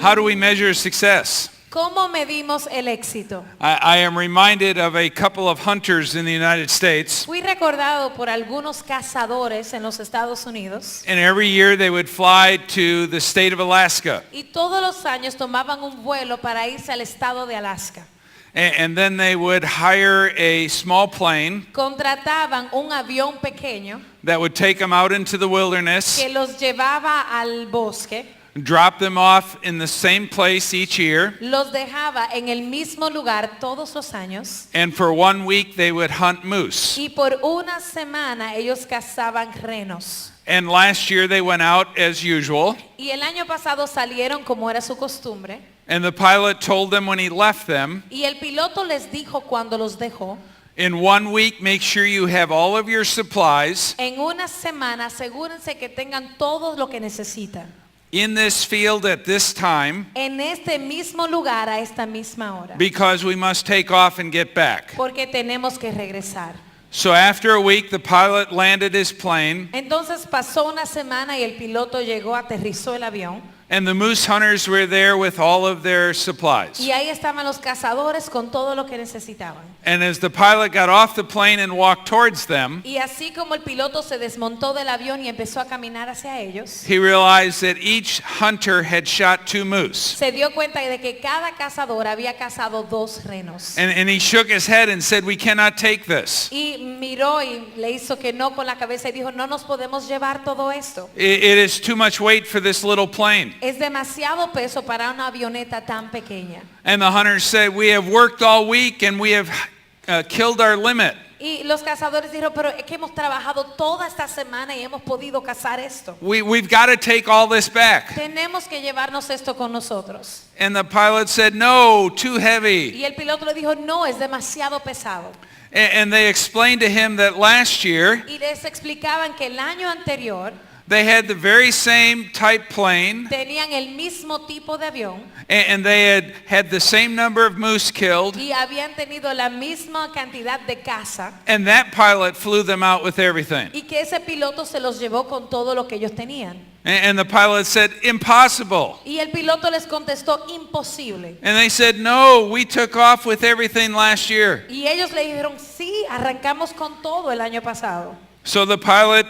How do we measure success? ¿Cómo medimos el éxito? I am reminded of a couple of hunters in the United States. Fui recordado por algunos cazadores en los Estados Unidos. And every year they would fly to the state of Alaska. Y todos los años tomaban un vuelo para irse al estado de Alaska. And then they would hire a small plane Contrataban un avión pequeño that would take them out into the wilderness, que los llevaba al bosque, drop them off in the same place each year, los dejaba en el mismo lugar todos los años. and for 1 week they would hunt moose. Y por una semana ellos cazaban renos. And last year they went out as usual, Y el año pasado salieron como era su costumbre. and the pilot told them when he left them, Y el piloto les dijo cuando los dejó, in 1 week make sure you have all of your supplies en una semana asegúrense que tengan todo lo que necesitan. in this field at this time, En este mismo lugar a esta misma hora. because we must take off and get back. Porque tenemos que regresar. So after a week the pilot landed his plane, Entonces pasó una semana y el piloto llegó, aterrizó el avión. and the moose hunters were there with all of their supplies. Y ahí estaban los cazadores con todo lo que necesitaban. And as the pilot got off the plane and walked towards them, Y así como el piloto se desmontó del avión y empezó a caminar hacia ellos, he realized that each hunter had shot 2 moose. se dio cuenta de que cada cazador había cazado 2 renos. And he shook his head and said, we cannot take this. Y miró y le hizo que no con la cabeza y dijo, no nos podemos llevar todo esto. It is too much weight for this little plane. Es demasiado peso para una avioneta tan pequeña. And the hunters said, we have worked all week and we have killed our limit. Y los cazadores dijeron, pero es que hemos trabajado toda esta semana y hemos podido cazar esto. We've got to take all this back. Tenemos que llevarnos esto con nosotros. And the pilot said, no, too heavy. Y el piloto le dijo, no, es demasiado pesado. And they explained to him that last year Y les explicaban que el año anterior they had the very same type plane, tenían el mismo tipo de avión and they had the same number of moose killed, y habían tenido la misma cantidad de caza and that pilot flew them out with everything. y que ese piloto se los llevó con todo lo que ellos tenían. And the pilot said, impossible. Y el piloto les contestó, imposible. And they said, no, we took off with everything last year. Y ellos le dijeron, sí, arrancamos con todo el año pasado. So the pilot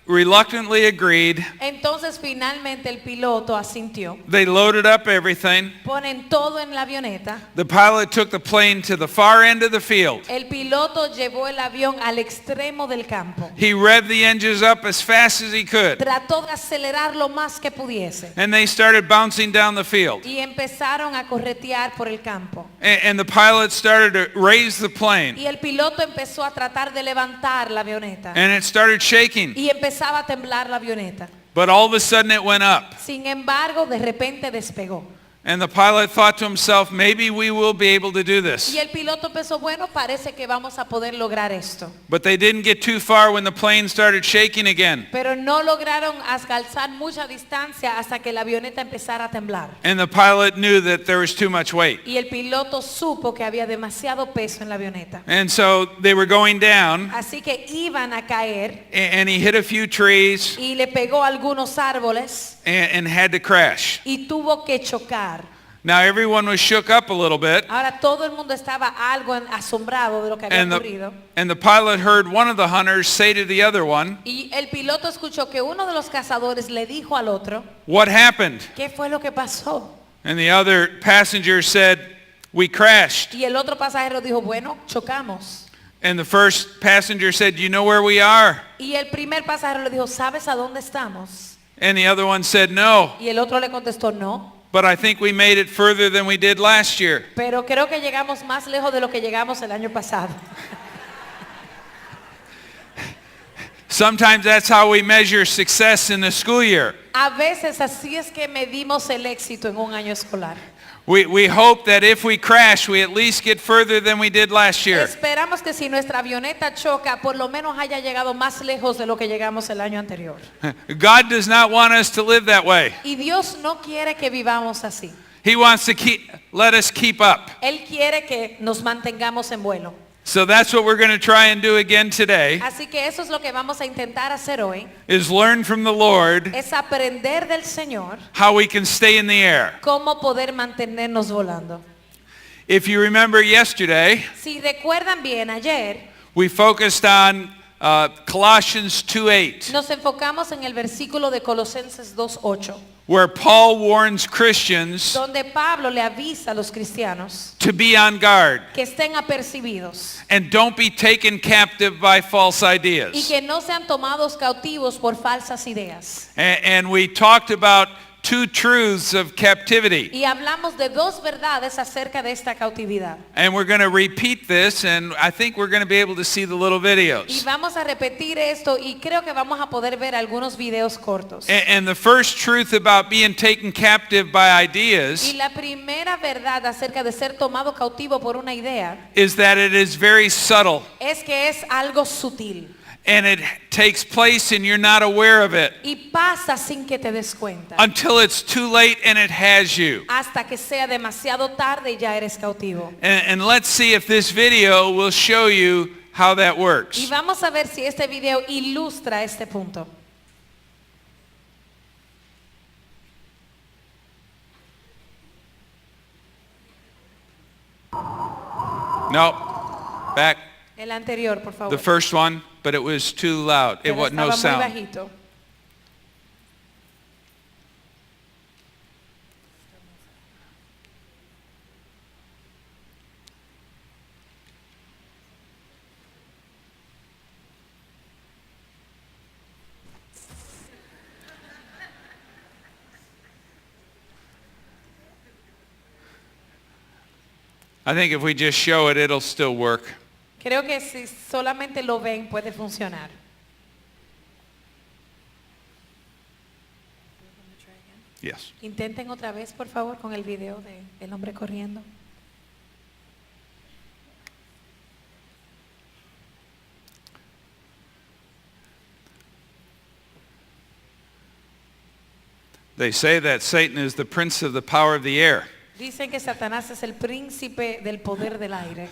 reluctantly agreed. Entonces finalmente el piloto asintió. They loaded up everything. Ponen todo en la avioneta. The pilot took the plane to the far end of the field. El piloto llevó el avión al extremo del campo. He revved the engines up as fast as he could. Trató de acelerar lo más que pudiese. And they started bouncing down the field. Y empezaron a corretear por el campo. And the pilot started to raise the plane. Y el piloto empezó a tratar de levantar la avioneta. And it started shaking. Y empezaba a temblar la avioneta. But all of a sudden it went up. Sin embargo, de repente despegó. And the pilot thought to himself, maybe we will be able to do this. Y el piloto pensó, bueno, parece que vamos a poder lograr esto. But they didn't get too far when the plane started shaking again. Pero no lograron alcanzar mucha distancia hasta que la avioneta empezara a temblar. And the pilot knew that there was too much weight. Y el piloto supo que había demasiado peso en la avioneta. And so they were going down, Así que iban a caer and he hit a few trees y le pegó a algunos árboles and had to crash. y tuvo que chocar. Now everyone was shook up a little bit, Ahora todo el mundo estaba algo asombrado de lo que había ocurrido. and the pilot heard one of the hunters say to the other one, Y el piloto escuchó que uno de los cazadores le dijo al otro, what happened? ¿qué fue lo que pasó? And the other passenger said, we crashed. Y el otro pasajero dijo, bueno, chocamos. And the first passenger said, you know where we are? Y el primer pasajero le dijo, ¿sabes a dónde estamos? And the other one said, no, Y el otro le contestó, no, but I think we made it further than we did last year. pero creo que llegamos más lejos de lo que llegamos el año pasado. Sometimes that's how we measure success in the school year. A veces así es que medimos el éxito en un año escolar. We hope that if we crash, we at least get further than we did last year. Esperamos que si nuestra avioneta choca, por lo menos haya llegado más lejos de lo que llegamos el año anterior. God does not want us to live that way. Y Dios no quiere que vivamos así. He wants to let us keep up. Él quiere que nos mantengamos en vuelo. So that's what we're going to try and do again today, Así que eso es lo que vamos a intentar hacer hoy, is learn from the Lord es aprender del Señor how we can stay in the air. cómo poder mantenernos volando. If you remember yesterday, Si recuerdan bien, ayer we focused on Colossians 2:8, nos enfocamos en el versículo de Colosenses 2:8, where Paul warns Christians donde Pablo le avisa a los cristianos to be on guard que estén apercibidos and don't be taken captive by false y ideas. que no sean tomados cautivos por falsas ideas. And we talked about two truths of captivity. Y hablamos de dos verdades acerca de esta cautividad. And we're going to repeat this, and I think we're going to be able to see the little Y videos. vamos a repetir esto y creo que vamos a poder ver algunos videos cortos. And the first truth about being taken captive by Y ideas la primera verdad acerca de ser tomado cautivo por una idea is that it is very subtle, es que es algo sutil and it takes place and you're not aware of it y pasa sin que te des cuenta until it's too late and it has you. hasta que sea demasiado tarde y ya eres cautivo. And let's see if this video will show you how that Y works. vamos a ver si este video ilustra este punto. No, back. El anterior, por favor. The first one, but it was too loud. It Pero was no estaba muy sound. bajito. I think if we just show it, it'll still work. Creo que si solamente lo ven puede funcionar. Yes. Intenten otra vez, por favor, con el video de el hombre corriendo. They say that Satan is the prince of the power of the air. Dicen que Satanás es el príncipe del poder del aire.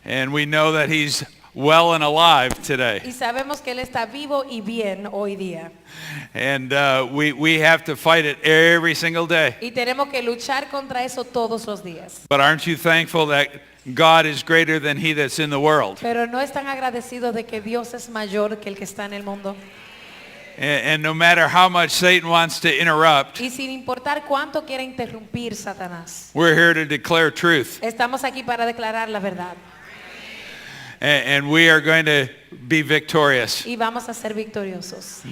And we know that he's well and alive today. Y sabemos que él está vivo y bien hoy día. And we have to fight it every single day. Y tenemos que luchar contra eso todos los días. But aren't you thankful that God is greater than he that's in the world? Pero no están agradecidos de que Dios es mayor que el que está en el mundo. And no matter how much Satan wants to interrupt, Y sin importar cuánto quiera interrumpir Satanás, we're here to declare truth. estamos aquí para declarar la verdad. And we are going to be victorious Y vamos a ser victoriosos.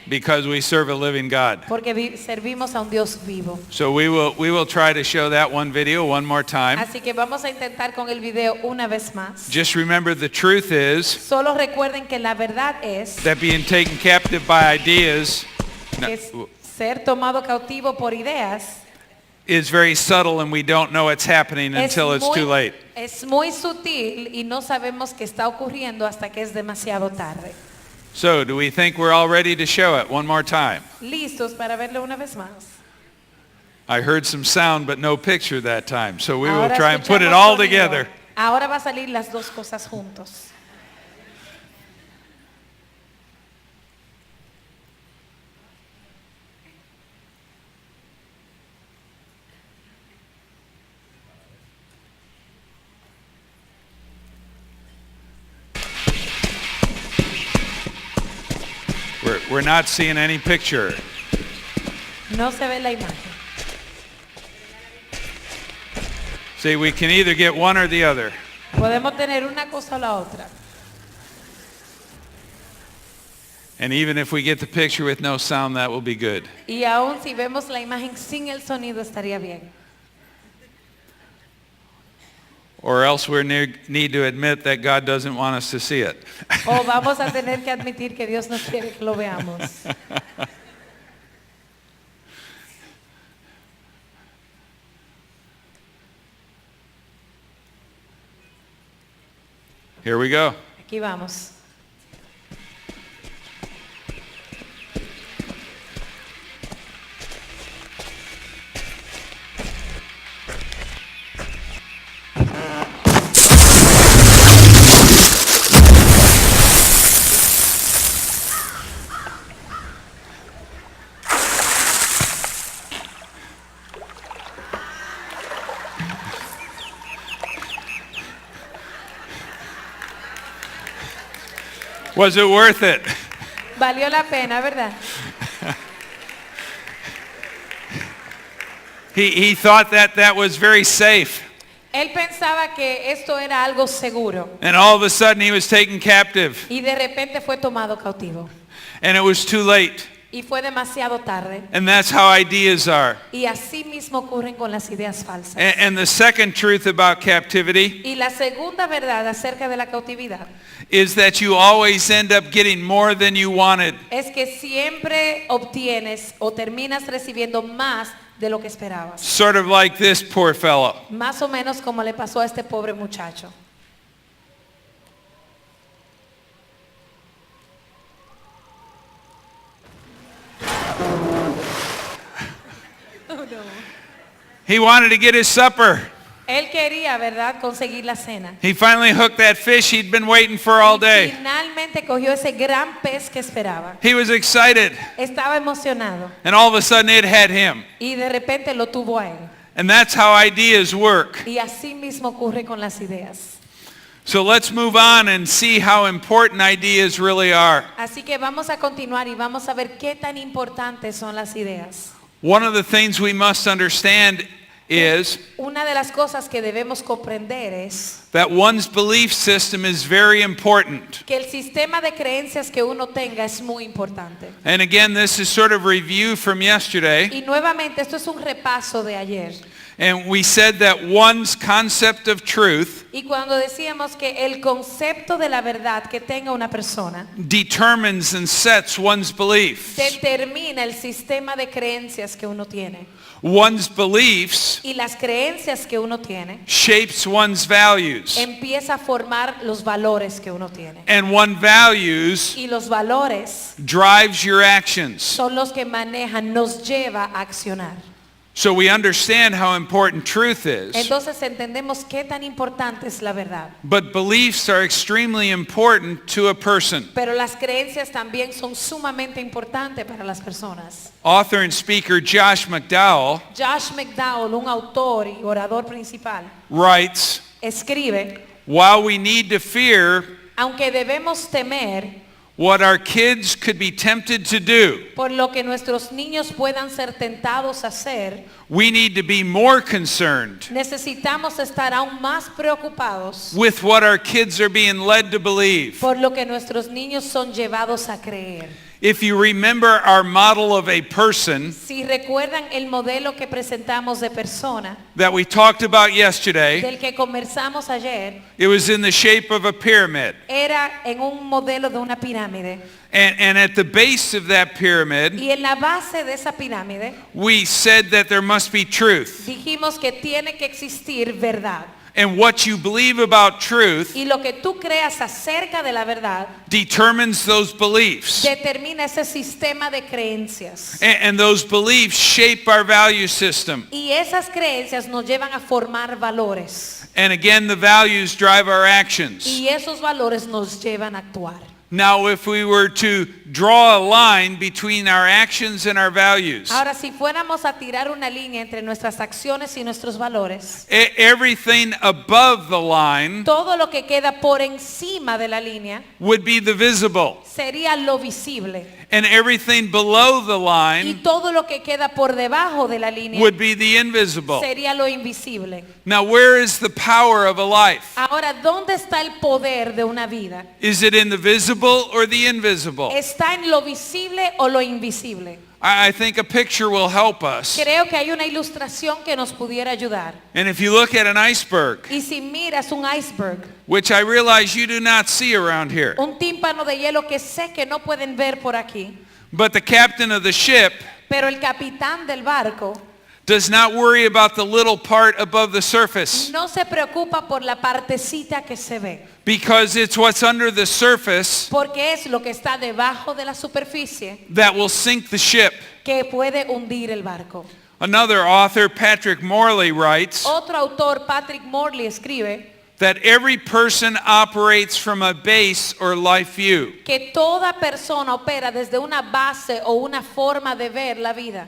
because we serve a living God. Porque servimos a un Dios vivo. So we will try to show that one video one more time. Así que vamos a intentar con el video una vez más. Just remember the truth is Solo recuerden que la verdad es that being taken captive by ideas que ser tomado cautivo por ideas is very subtle and we don't know it's happening es until it's too late. es muy sutil y no sabemos qué está ocurriendo hasta que es demasiado tarde. So do we think we're all ready to show it one more time? ¿Listos para verlo una vez más? I heard some sound but no picture that time. So we will Ahora try and put it escuchamos all sonido. together. Ahora va a salir las dos cosas juntos. We're not seeing any picture. No se ve la imagen. See, we can either get one or the other. Podemos tener una cosa o la otra. And even if we get the picture with no sound, that will be good. Y aún si vemos la imagen sin el sonido estaría bien. Or else we need to admit that God doesn't want us to see it. O vamos a tener que admitir que Dios no quiere que lo veamos. Here we go. Aquí vamos. Was it worth it? Valió la pena, ¿verdad? He thought that was very safe. Él pensaba que esto era algo seguro And all of a sudden he was taken captive. y de repente fue tomado cautivo And it was too late. y fue demasiado tarde. And that's how ideas are. Y así mismo ocurren con las ideas falsas. And the second truth about captivity Y la segunda verdad acerca de la cautividad is that you always end up getting more than you wanted. es que siempre obtienes o terminas recibiendo más de lo que esperabas. Sort of like this poor fellow. Más o menos como le pasó a este pobre muchacho. He wanted to get his supper. Él quería, ¿verdad?, conseguir la cena. He finally hooked that fish he'd been waiting for all Y day. finalmente cogió ese gran pez que esperaba. He was excited. Estaba emocionado And all of a sudden it had him. y de repente lo tuvo a él. And that's how ideas work. Y así mismo ocurre con las ideas. So let's move on and see how important ideas really are. Así que vamos a continuar y vamos a ver qué tan importantes son las ideas. One of the things we must understand is Una de las cosas que debemos comprender es that one's belief system is very important. que el sistema de creencias que uno tenga es muy importante. And again, this is sort of review from yesterday. Y nuevamente, esto es un repaso de ayer. And we said that one's concept of truth Y cuando decíamos que el concepto de la verdad que tenga una persona determines and sets one's beliefs. determina el sistema de creencias que uno tiene. One's beliefs Y las creencias que uno tiene shapes one's values. empieza a formar los valores que uno tiene. And one values Y los valores drives your actions. son los que manejan, nos lleva a accionar. So we understand how important truth is. Entonces entendemos qué tan importante es la verdad. But beliefs are extremely important to a person. Pero las creencias también son sumamente importantes para las personas. Author and speaker Josh McDowell Josh McDowell, un autor y orador principal, writes, escribe, while we need to fear aunque debemos temer what our kids could be tempted to do, por lo que nuestros niños puedan ser tentados a hacer, we need to be more concerned necesitamos estar aún más preocupados with what our kids are being led to believe. por lo que nuestros niños son llevados a creer. If you remember our model of a person Si recuerdan el modelo que presentamos de persona, that we talked about yesterday, del que conversamos ayer, it was in the shape of a pyramid. era en un modelo de una pirámide. And at the base of that pyramid, Y en la base de esa pirámide we said that there must be truth. dijimos que tiene que existir verdad. And what you believe about truth Y lo que tú creas acerca de la verdad determines those beliefs. determina ese sistema de creencias. And those beliefs shape our value system. Y esas creencias nos llevan a formar valores. And again, the values drive our actions. Y esos valores nos llevan a actuar. Now, if we were to draw a line between our actions and our values, Ahora, si fuéramos a tirar una línea entre nuestras acciones y nuestros valores, everything above the line todo lo que queda por encima de la línea would be the visible. sería lo visible. And everything below the Y line todo lo que queda por debajo de la línea would be the invisible. sería lo invisible. Now, where is the power of a life? Ahora, ¿dónde está el poder de una vida? Is it in the visible or the invisible? ¿Está en lo visible o lo invisible? I think a picture will help us. Creo que hay una ilustración que nos pudiera ayudar. And if you look at an iceberg, Y si miras un iceberg, which I realize you do not see around here, un tímpano de hielo que sé que no pueden ver por aquí, but the captain of the ship pero el capitán del barco does not worry about the little part above the surface, no se preocupa por la partecita que se ve, because it's what's under the surface porque es lo que está debajo de la superficie that will sink the ship. que puede hundir el barco. Another author, Patrick Morley, writes Otro autor, Patrick Morley, escribe that every person operates from a base or life view. que toda persona opera desde una base o una forma de ver la vida.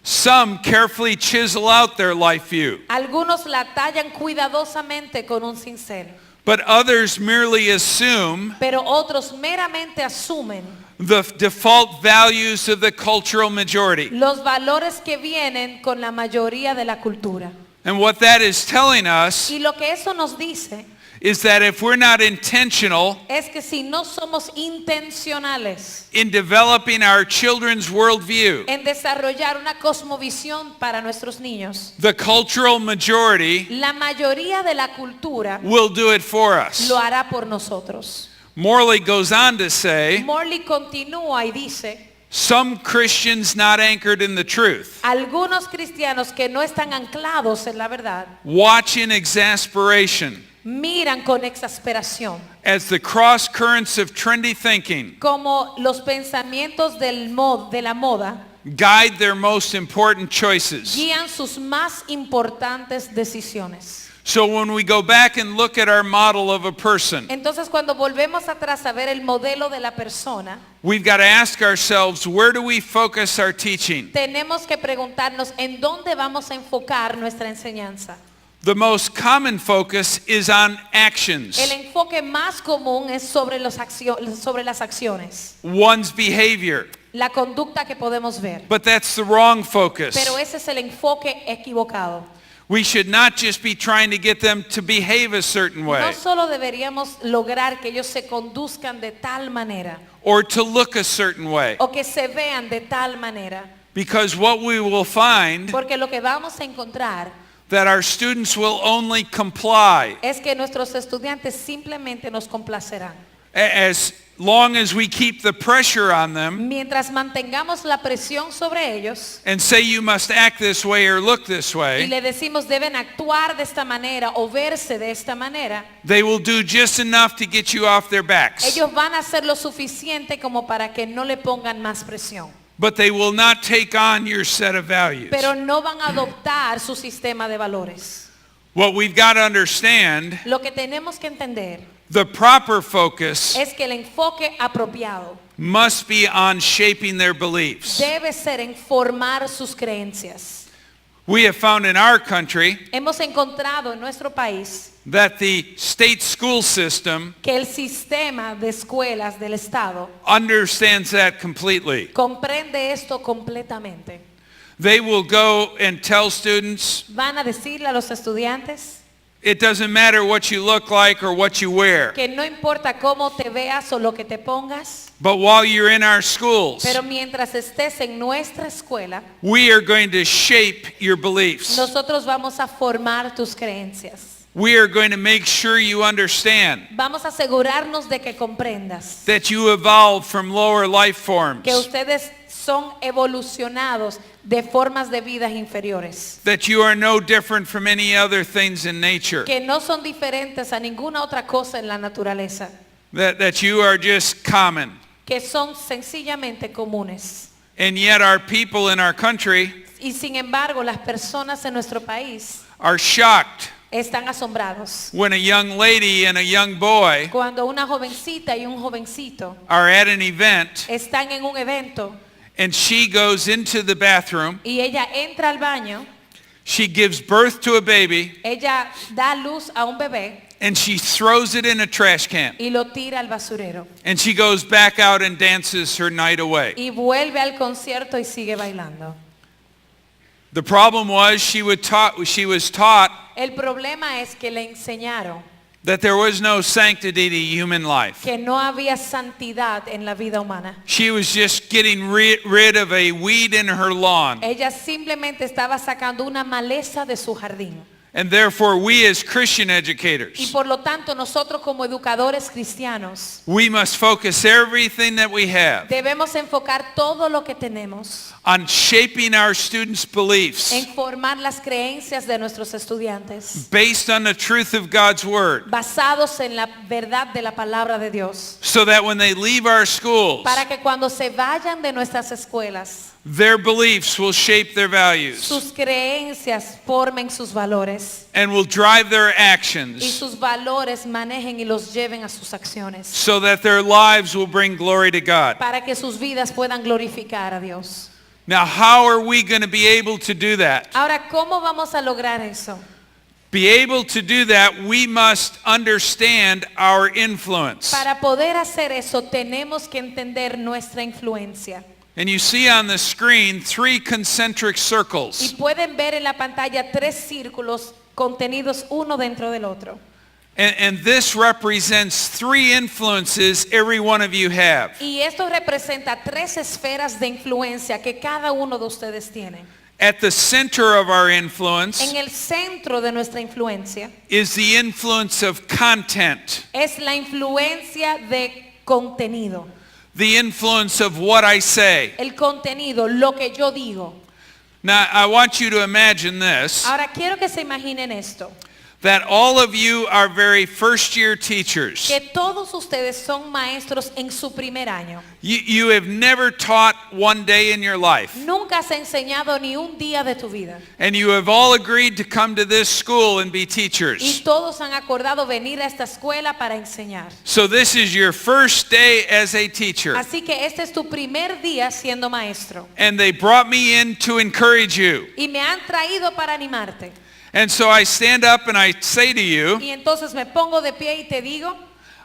Some carefully chisel out their life view, Algunos la tallan cuidadosamente con un cincel, but others merely assume pero otros meramente asumen the default values of the cultural majority. los valores que vienen con la mayoría de la cultura. And what that is telling us Y lo que eso nos dice is that if we're not intentional es que si no somos intencionales in developing our children's worldview, en desarrollar una cosmovisión para nuestros niños, the cultural majority la mayoría de la cultura will do it for us. lo hará por nosotros. Morley goes on to say, Morley continúa y dice, some Christians not anchored in the truth, algunos cristianos que no están anclados en la verdad, watch in exasperation miran con exasperación as the cross currents of trendy thinking como los pensamientos de la moda guide their most important choices. guían sus más importantes decisiones. So when we go back and look at our model of a person, Entonces cuando volvemos atrás a ver el modelo de la persona, we've got to ask ourselves, where do we focus our teaching? tenemos que preguntarnos en dónde vamos a enfocar nuestra enseñanza. The most common focus is on actions, El enfoque más común es sobre las acciones, one's behavior. la conducta que podemos ver. But that's the wrong focus. Pero ese es el enfoque equivocado. We should not just be trying to get them to behave a certain No way solo deberíamos lograr que ellos se conduzcan de tal manera or to look a certain way. o que se vean de tal manera, Because what we will find porque lo que vamos a encontrar that our students will only comply es que nuestros estudiantes simplemente nos complacerán. as long as we keep the pressure on them Mientras mantengamos la presión sobre ellos and say you must act this way or look this y way, le decimos deben actuar de esta manera o verse de esta manera, they will do just enough to get you off their backs. ellos van a hacer lo suficiente como para que no le pongan más presión. But they will not take on your set of values. Pero no van a adoptar su sistema de valores. What we've got to understand, Lo que tenemos que entender the proper focus es que el enfoque apropiado must be on shaping their beliefs. debe ser en formar sus creencias. We have found in our country Hemos encontrado en nuestro país that the state school system que el sistema de escuelas del Estado understands that completely. comprende esto completamente. They will go and tell students, Van a decirle a los estudiantes it doesn't matter what you look like or what you wear, que no importa cómo te veas o lo que te pongas, but while you're in our schools, pero mientras estés en nuestra escuela, we are going to shape your beliefs. nosotros vamos a formar tus creencias. We are going to make sure you understand Vamos a asegurarnos de que comprendas that you evolved from lower life forms, que ustedes son evolucionados de formas de vida inferiores, that you are no different from any other things in nature, que no son diferentes a ninguna otra cosa en la naturaleza, that you are just common. que son sencillamente comunes. And yet our people in our country Y sin embargo, las personas en nuestro país are shocked están asombrados when a young lady and a young boy cuando una jovencita y un jovencito are at an event están en un evento and she goes into the bathroom, y ella entra al baño, she gives birth to a baby, ella da luz a un bebé and she throws it in a trash can. y lo tira al basurero And she goes back out and dances her night away. y vuelve al concierto y sigue bailando. The problem was she was taught El problema es que le enseñaron that there was no sanctity to human life. que no había santidad en la vida humana. She was just getting rid of a weed in her lawn. Ella simplemente estaba sacando una maleza de su jardín. And therefore we as Christian Y educators, por lo tanto nosotros como educadores cristianos we must focus everything that we have debemos enfocar todo lo que tenemos on shaping our students' beliefs en formar las creencias de nuestros estudiantes based on the truth of God's Word, basados en la verdad de la palabra de Dios, so that when they leave our schools, para que cuando se vayan de nuestras escuelas their beliefs will shape their values sus creencias formen sus valores and will drive their y actions sus valores manejen y los lleven a sus acciones, so that their lives will bring glory to God. para que sus vidas puedan glorificar a Dios. Now, how are we going to be able to do that? Ahora, ¿cómo vamos a lograr eso? be able to do that, we must understand our influence. Para poder hacer eso, tenemos que entender nuestra influencia. And you see on the screen 3 concentric Y circles. pueden ver en la pantalla 3 círculos contenidos uno dentro del otro. And this represents 3 influences every one of you have. Y esto representa 3 esferas de influencia que cada uno de ustedes tiene. At the center of our influence En el centro de nuestra influencia is the influence of content, es la influencia de contenido. the influence of what I say. El contenido, lo que yo digo. Now, I want you to imagine this, Ahora quiero que se imaginen esto, that all of you are very first-year teachers. que todos ustedes son maestros en su primer año. You have never taught one day in your life. Nunca has enseñado ni un día de tu vida. And you have all agreed to come to this school and be Y teachers. todos han acordado venir a esta escuela para enseñar. So this is your first day as a teacher. Así que este es tu primer día siendo maestro. And they brought me in to encourage you. Y me han traído para animarte. And so I stand up and I say to you, Y entonces me pongo de pie y te digo,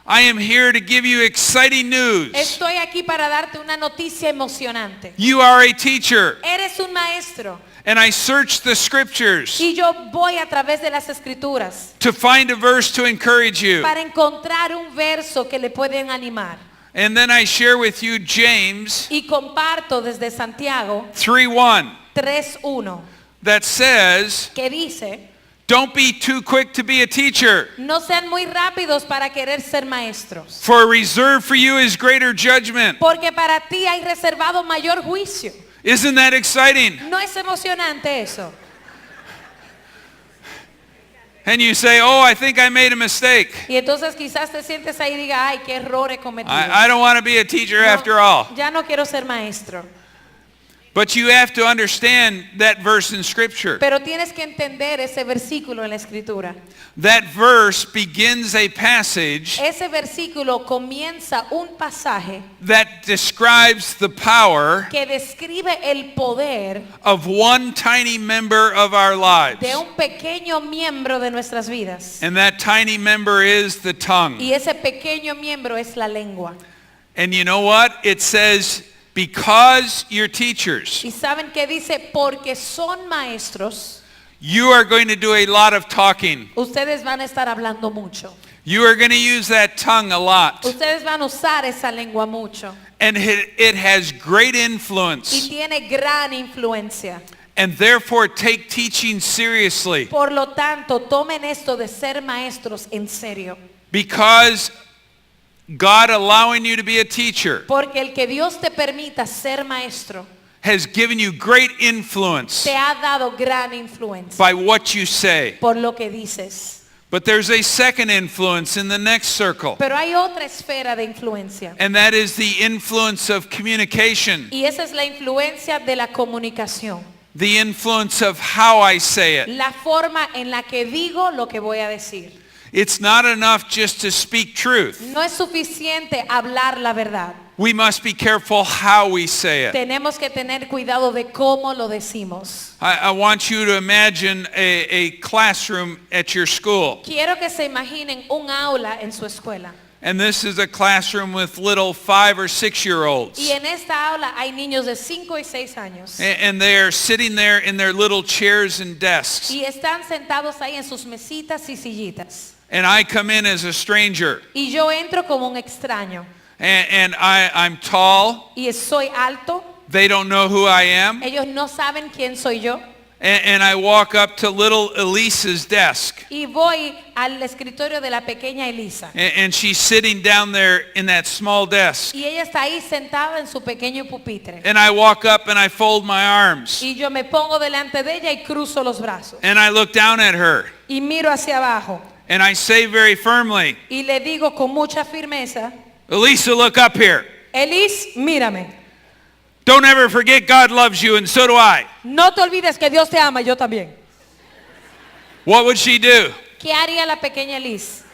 I am here to give you exciting news. estoy aquí para darte una noticia emocionante. You are a teacher. Eres un maestro. And I search the scriptures Y yo voy a través de las escrituras to find a verse to encourage you. para encontrar un verso que le pueden animar. And then I share with you James Y comparto desde Santiago 3:1 3:1 that says, que dice, don't be too quick to be a teacher, no sean muy rápidos para querer ser maestros, for reserved for you is greater judgment. porque para ti hay reservado mayor juicio. Isn't that exciting? ¿No es emocionante eso? And you say, oh, I think I made a mistake. Y entonces quizás te sientes ahí y digas, ay, qué error he cometido. I don't want to be a teacher No, after all. ya no quiero ser maestro. But you have to understand that verse in Scripture. Pero tienes que entender ese versículo en la escritura. That verse begins a passage Ese versículo comienza un pasaje that describes the power que describe el poder of one tiny member of our lives. de un pequeño miembro de nuestras vidas. And that tiny member is the tongue. Y ese pequeño miembro es la lengua. And you know what? It says, because you're teachers, Y saben que dice, porque son maestros, you are going to do a lot of talking. ustedes van a estar hablando mucho. You are going to use that tongue a lot. Ustedes van a usar esa lengua mucho. And it has great Y influence. tiene gran influencia. And therefore take teaching seriously. Por lo tanto, tomen esto de ser maestros en serio. Because God allowing you to be a teacher Porque el que Dios te permita ser maestro has given you great influence te ha dado gran influencia by what you say. por lo que dices. But there's a second influence in the next circle. Pero hay otra esfera de influencia. And that is the influence of communication. Y esa es la influencia de la comunicación. The influence of how I say it. La forma en la que digo lo que voy a decir. It's not enough just to speak truth. No es suficiente hablar la verdad. We must be careful how we say it. Tenemos que tener cuidado de cómo lo decimos. I want you to imagine a classroom at your school. Quiero que se imaginen un aula en su escuela. And this is a classroom with little 5 or 6-year-olds. Y en esta aula hay niños de 5 y 6 años. And they are sitting there in their little chairs and desks. Y están sentados ahí en sus mesitas y sillitas. And I come in as a stranger. Y yo entro como un extraño. And I'm tall. Y soy alto. They don't know who I am. Ellos no saben quién soy yo. And I walk up to little Elisa's desk. Y voy al escritorio de la pequeña Elisa. And she's sitting down there in that small desk. Y ella está ahí sentada en su pequeño pupitre. And I walk up and I fold my arms. Y yo me pongo delante de ella y cruzo los brazos. And I look down at her. Y miro hacia abajo. And I say very firmly, Y le digo con mucha firmeza, Elisa, look up here. Elis, mírame. Don't ever forget God loves you, and so do I. No te olvides que Dios te ama, yo también. What would she do? ¿Qué haría la pequeña Elis?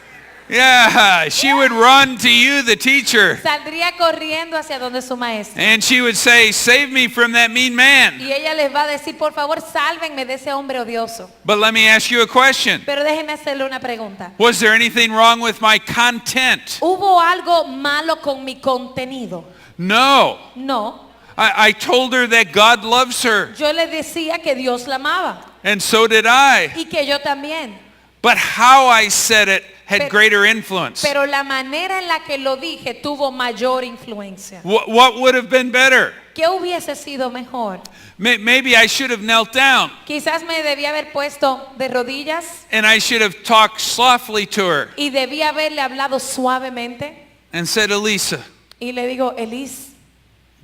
Yeah, she would run to you, the teacher, Saldría corriendo hacia donde su maestra. and she would say, "Save me from that mean man." Y ella les va a decir, por favor, sálvenme de ese hombre odioso. But let me ask you a question. Pero déjenme hacerle una pregunta. Was there anything wrong with my content? ¿Hubo algo malo con mi contenido? No. No. I told her that God loves her, Yo le decía que Dios la amaba and so did I. y que yo también. But how I said it had Pero- greater influence. Pero la manera en la que lo dije tuvo mayor influencia. What would have been better? ¿Qué hubiese sido mejor? Maybe I should have knelt down, Quizás me debía haber puesto de rodillas and I should have talked softly to her y debía haberle hablado suavemente. and said, "Elisa, Y le digo, Elis,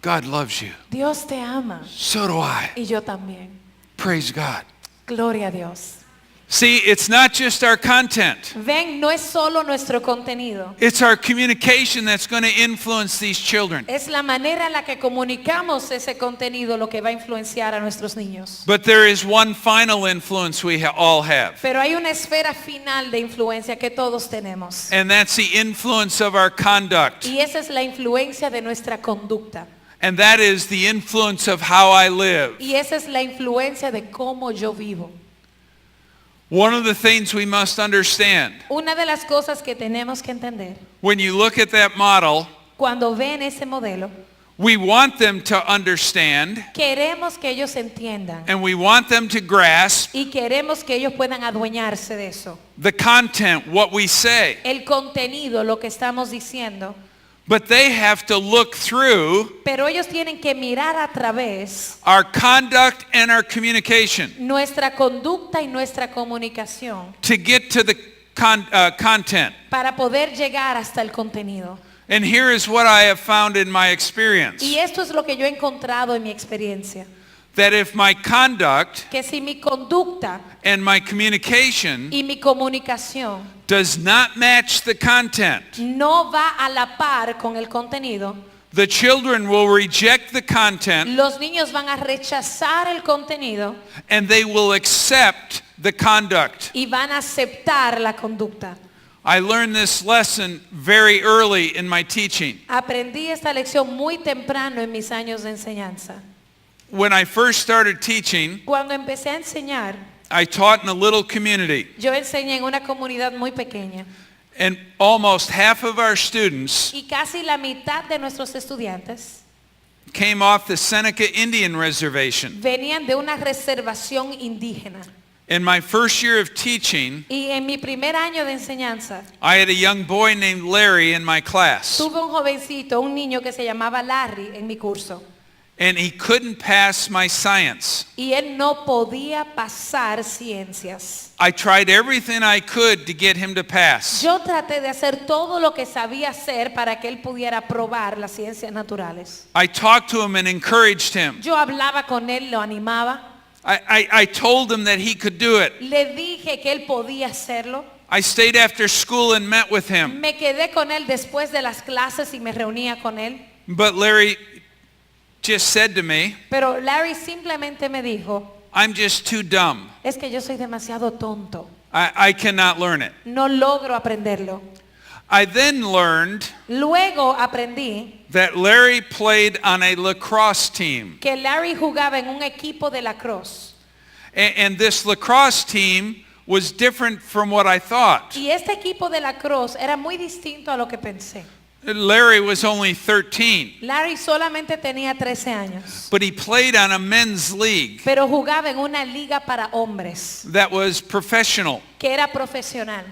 God loves you. Dios te ama So do I. y yo también. Praise God." Gloria a Dios. See, it's not just our content. Ven, no es solo nuestro contenido. It's our communication that's going to influence these children. Es la manera en la que comunicamos ese contenido lo que va a influenciar a nuestros niños. But there is one final influence we all have, Pero hay una esfera final de influencia que todos tenemos. and that's the influence of our conduct. Y esa es la influencia de nuestra conducta. And that is the influence of how I live. Y esa es la influencia de cómo yo vivo. One of the things we must understand, Una de las cosas que tenemos que entender, when you look at that model, cuando ven ese modelo, we want them to understand, queremos que ellos entiendan and we want them to grasp y queremos que ellos puedan adueñarse de eso. the content, what we say. El contenido, lo que estamos diciendo, But they have to look through pero ellos tienen que mirar a través our conduct and our communication nuestra conducta y nuestra comunicación to get to the content. para poder llegar hasta el contenido. And here is what I have found in my experience. Y esto es lo que yo he encontrado en mi experiencia, That if my conduct que si mi conducta and my communication y mi comunicación does not match the content, no va a la par con el contenido, the children will reject the content los niños van a rechazar el contenido and they will accept the conduct. y van a aceptar la conducta. I learned this lesson very early in my teaching. Aprendí esta lección muy temprano en mis años de enseñanza. When I first started teaching, Cuando empecé a enseñar, I taught in a little community, yo enseñé en una comunidad muy pequeña and almost half of our students y casi la mitad de nuestros estudiantes came off the Seneca Indian Reservation. venían de una reservación indígena. In my first year of teaching, Y en mi primer año de enseñanza, I had a young boy named Larry in my class, tuve un jovencito, un niño que se llamaba Larry en mi curso. and he couldn't pass my science. Y él no podía pasar ciencias. I tried everything I could to get him to pass. Yo traté de hacer todo lo que sabía hacer para que él pudiera probar las ciencias naturales. I talked to him and encouraged him. Yo hablaba con él, lo animaba. I told him that he could do it. Le dije que él podía hacerlo. I stayed after school and met with him. Me quedé con él después de las clases y me reunía con él. But Larry just said to me, Pero Larry simplemente me dijo, "I'm just too dumb. es que yo soy demasiado tonto. I cannot learn it." No logro aprenderlo. I then learned Luego aprendí that Larry played on a lacrosse team. que Larry jugaba en un equipo de lacrosse. And this lacrosse team was different from what I thought. Y este equipo de lacrosse era muy distinto a lo que pensé. Larry was only 13, Larry solamente tenía 13 años, but he played on a men's league pero jugaba en una liga para hombres, that was professional. que era profesional.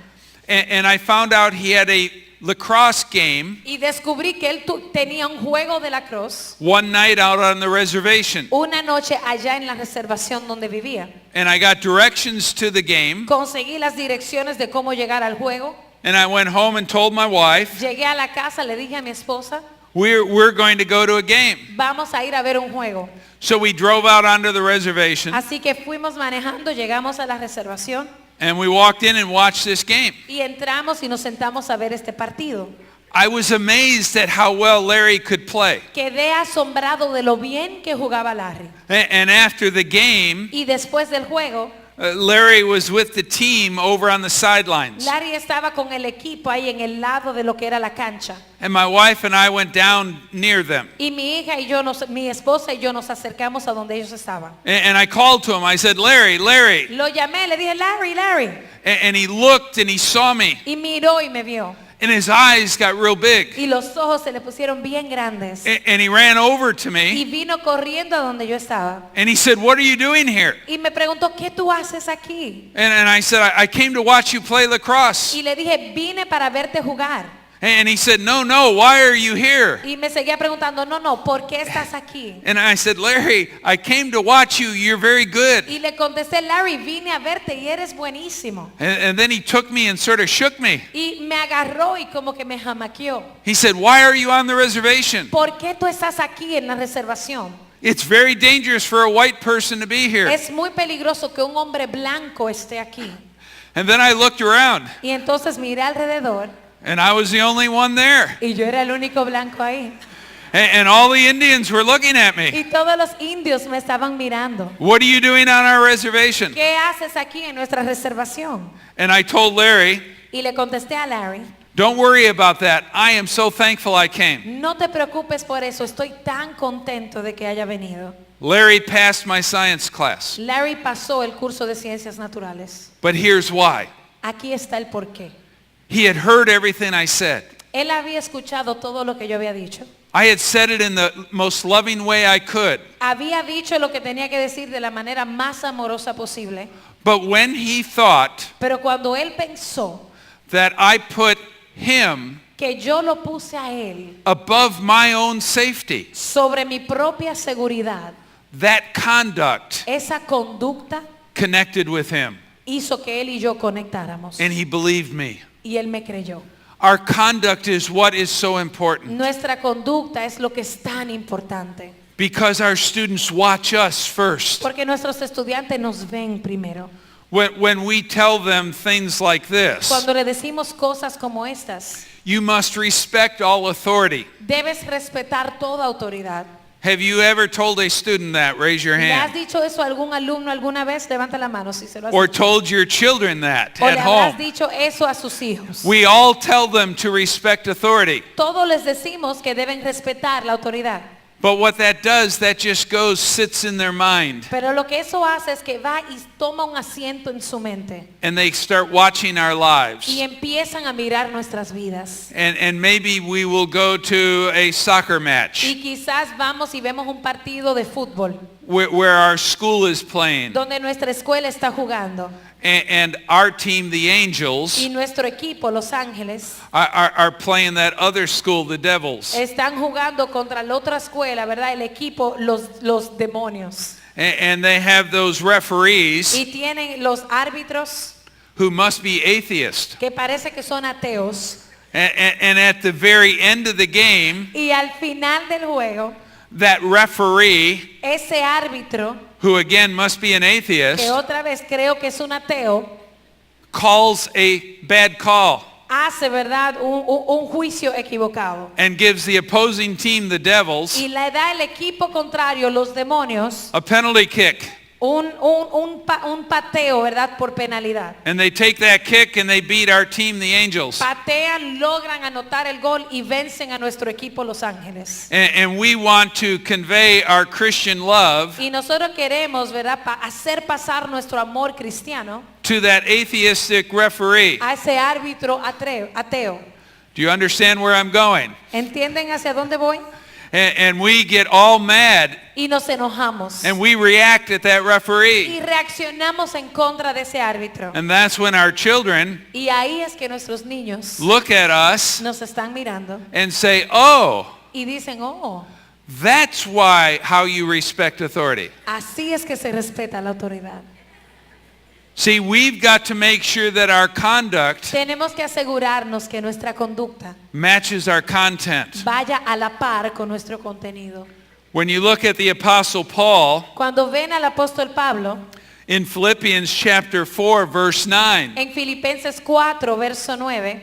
And I found out he had a lacrosse game Y descubrí que él tenía un juego de lacrosse one night out on the reservation. una noche allá en la reservación donde vivía. And I got directions to the game, Conseguí las direcciones de cómo llegar al juego. and I went home and told my wife, Llegué a la casa, le dije a mi esposa, we're going to go to a game. vamos a ir a ver un juego. So we drove out onto the reservation, Así que fuimos manejando, llegamos a la reservación and we walked in and watched this game. y entramos y nos sentamos a ver este partido. I was amazed at how well Larry could play. Quedé asombrado de lo bien que jugaba Larry. And after the game, Y después del juego, Larry was with the team over on the sidelines. Larry estaba con el equipo ahí en el lado de lo que era la cancha. And my wife and I went down near them. Y mi hija y yo, mi esposa y yo nos acercamos a donde ellos estaban. And I called to him. I said, Larry. Lo llamé, le dije, Larry. And he looked and he saw me. Y miró y me vio. And his eyes got real big. Y los ojos se le pusieron bien grandes. And he ran over to Y me. vino corriendo a donde yo estaba. And he said, what are you doing here? Y me preguntó, ¿qué tú haces aquí? And I said, I came to watch you play lacrosse. Y le dije, vine para verte jugar. And he said, no, why are you here? Y me seguía preguntando, no, ¿por qué estás aquí? And I said, Larry, I came to watch you. You're very good. Y le contesté, Larry, vine a verte y eres buenísimo. And then he took me and sort of shook me. Y me agarró y como que me jamaqueó. He said, why are you on the reservation? ¿Por qué tú estás aquí en la reservación? It's very dangerous for a white person to be here. Es muy peligroso que un hombre blanco esté aquí. And then I looked around, Y entonces miré alrededor and I was the only one there. y yo era el único blanco ahí. And all the Indians were looking at me. Y todos los indios me estaban mirando. What are you doing on our reservation? ¿Qué haces aquí en nuestra reservación? And I told Larry, Y le contesté a Larry, don't worry about that. I am so thankful I came. no te preocupes por eso, estoy tan contento de que haya venido. Larry passed my science class. Larry pasó el curso de ciencias naturales. But here's why. Aquí está el porqué. He had heard everything I said. Él había escuchado todo lo que yo había dicho. I had said it in the most loving way I could. Había dicho lo que tenía que decir de la manera más amorosa posible. But when he thought Pero cuando él pensó that I put him que yo lo puse a él above my own safety, sobre mi propia seguridad, that conduct esa conducta connected with him. hizo que él y yo conectáramos. And he believed me. Y él me creyó. Our conduct is what is so important Nuestra conducta es lo que es tan importante. because our students watch us first. Porque nuestros estudiantes nos ven primero. When we tell them things like this, Cuando le decimos cosas como estas, you must respect all authority. debes respetar toda autoridad. Have you ever told a student that? Raise your ¿Le has hand. dicho eso a algún alumno alguna vez? Levanta la mano si se lo has Or dicho. told your children that O at le habrás home. dicho eso a sus hijos. We all tell them to respect authority. Todos les decimos que deben respetar la autoridad. But what that does, that just goes, sits in their mind. Pero lo que eso hace es que va y toma un asiento en su mente. And they start watching our lives. Y empiezan a mirar nuestras vidas. And maybe we will go to a soccer match Y quizás vamos y vemos un partido de fútbol where our school is playing. donde nuestra escuela está jugando. And our team, the Angels, Y nuestro equipo, Los Ángeles, are playing that other school, the Devils. están jugando contra la otra escuela, ¿verdad? El equipo, los demonios. And they have those referees Y tienen los árbitros who must be atheists. que parece que son ateos. And at the very end of the game, Y al final del juego, that referee, ese árbitro, who again must be an que atheist, otra vez creo que es un ateo, calls a bad call hace, ¿verdad? Un juicio equivocado. and gives the opposing team, the Devils, Y le da el equipo contrario, los demonios, a penalty kick. un pateo, ¿verdad? Por penalidad. And they take that kick and they beat our team, the Angels. Patean, logran anotar el gol y vencen a nuestro equipo Los Ángeles. And we want to convey our Christian love Y nosotros queremos, ¿verdad? Hacer pasar nuestro amor cristiano to that atheistic referee. a ese árbitro ateo. Do you understand where I'm going? ¿Entienden hacia dónde voy? And we get all mad Y nos enojamos. and we react at that Y referee. reaccionamos en contra de ese árbitro. And that's when our children Y ahí es que nuestros niños look at us nos están mirando and say, oh, y dicen, oh, that's why how you respect authority. así es que se respeta la autoridad. See, we've got to make sure that our conduct Tenemos que asegurarnos que nuestra conducta matches our content. vaya a la par con nuestro contenido. When you look at the Apostle Paul Cuando ven al apóstol Pablo in Philippians chapter 4, verse 9, en Filipenses 4, verso 9,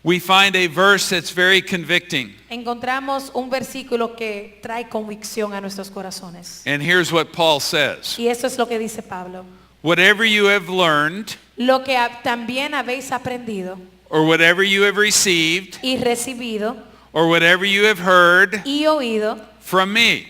we find a verse that's very convicting. encontramos un versículo que trae convicción a nuestros corazones. And here's what Paul says. Y eso es lo que dice Pablo. whatever you have learned, lo que también habéis aprendido or whatever you have received, y recibido or whatever you have heard y oído from me,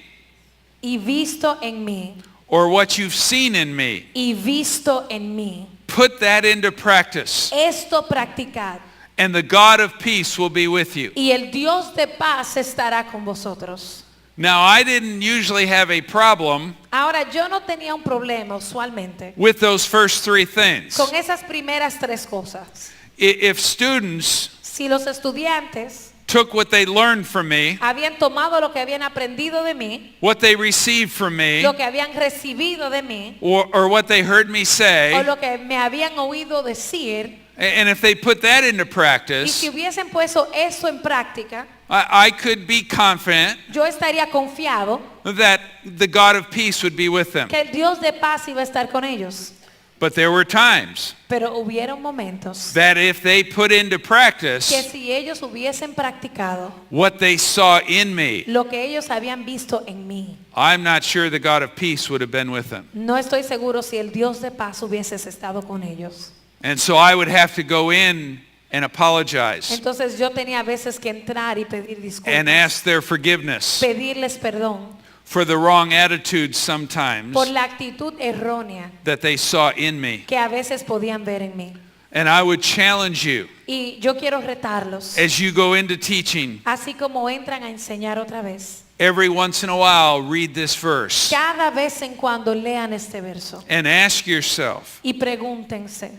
y visto en mí or what you've seen in me. y visto en mí. Put that into practice, Esto practicad and the God of peace will be with you. y el Dios de paz estará con vosotros. Now, I didn't usually have a problem Ahora, yo no tenía un problema usualmente with those first three things. con esas primeras tres cosas. If students Si los estudiantes took what they learned from me, habían tomado lo que habían aprendido de mí, what they received from me, lo que habían recibido de mí, or what they heard me o say, lo que me habían oído decir, and if they put that into y si practice, hubiesen puesto eso en práctica, I could be confident yo estaría confiado that the God of peace would be with them. que el Dios de paz iba a estar con ellos. But there were times Pero hubieron momentos that if they put into que practice si ellos hubiesen practicado what they saw in me, lo que ellos habían visto en mí, I'm not sure the God of peace would have been with them. no estoy seguro si el Dios de paz hubiese estado con ellos. And so I would have to go in and apologize Entonces yo tenía a veces que entrar y pedir disculpas, and ask their forgiveness pedirles perdón for the wrong attitudes sometimes por la actitud errónea that they saw in me. que a veces podían ver en mí. And I would challenge you Y yo quiero retarlos, as you go into teaching, así como entran a enseñar otra vez. every once in a while read this verse Cada vez en cuando lean este verso and ask yourself y pregúntense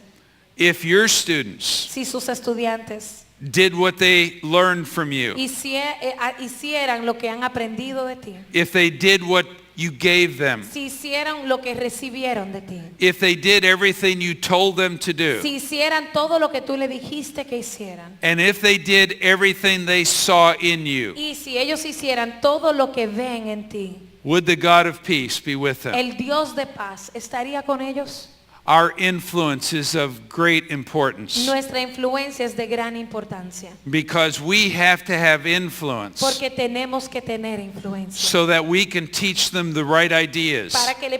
if your students si sus estudiantes did what they learned from you, hicieran lo que han aprendido de ti, if they did what you gave them, si hicieran lo que recibieron de ti, if they did everything you told them to do, si hicieran todo lo que tú le dijiste que hicieran, and if they did everything they saw in you, y si ellos hicieran todo lo que ven en ti, would the God of peace be with them? el Dios de paz estaría con ellos. Our influence is of great importance Nuestra influencia es de gran importancia because we have to have influence porque tenemos que tener influencia so that we can teach them the right ideas, para que le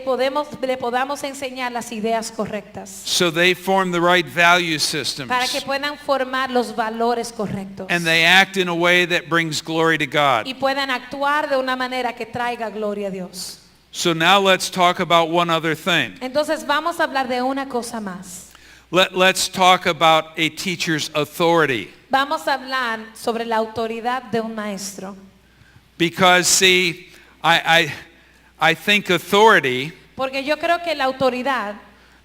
podamos enseñar las ideas correctas, so they form the right value systems, para que puedan formar los valores correctos and they act in a way that brings glory to God. y puedan actuar de una manera que traiga gloria a Dios. So now let's talk about one other thing. Entonces vamos a hablar de una cosa más. Let's talk about a teacher's authority. Vamos a hablar sobre la autoridad de un maestro. Because see, I think authority Porque yo creo que la autoridad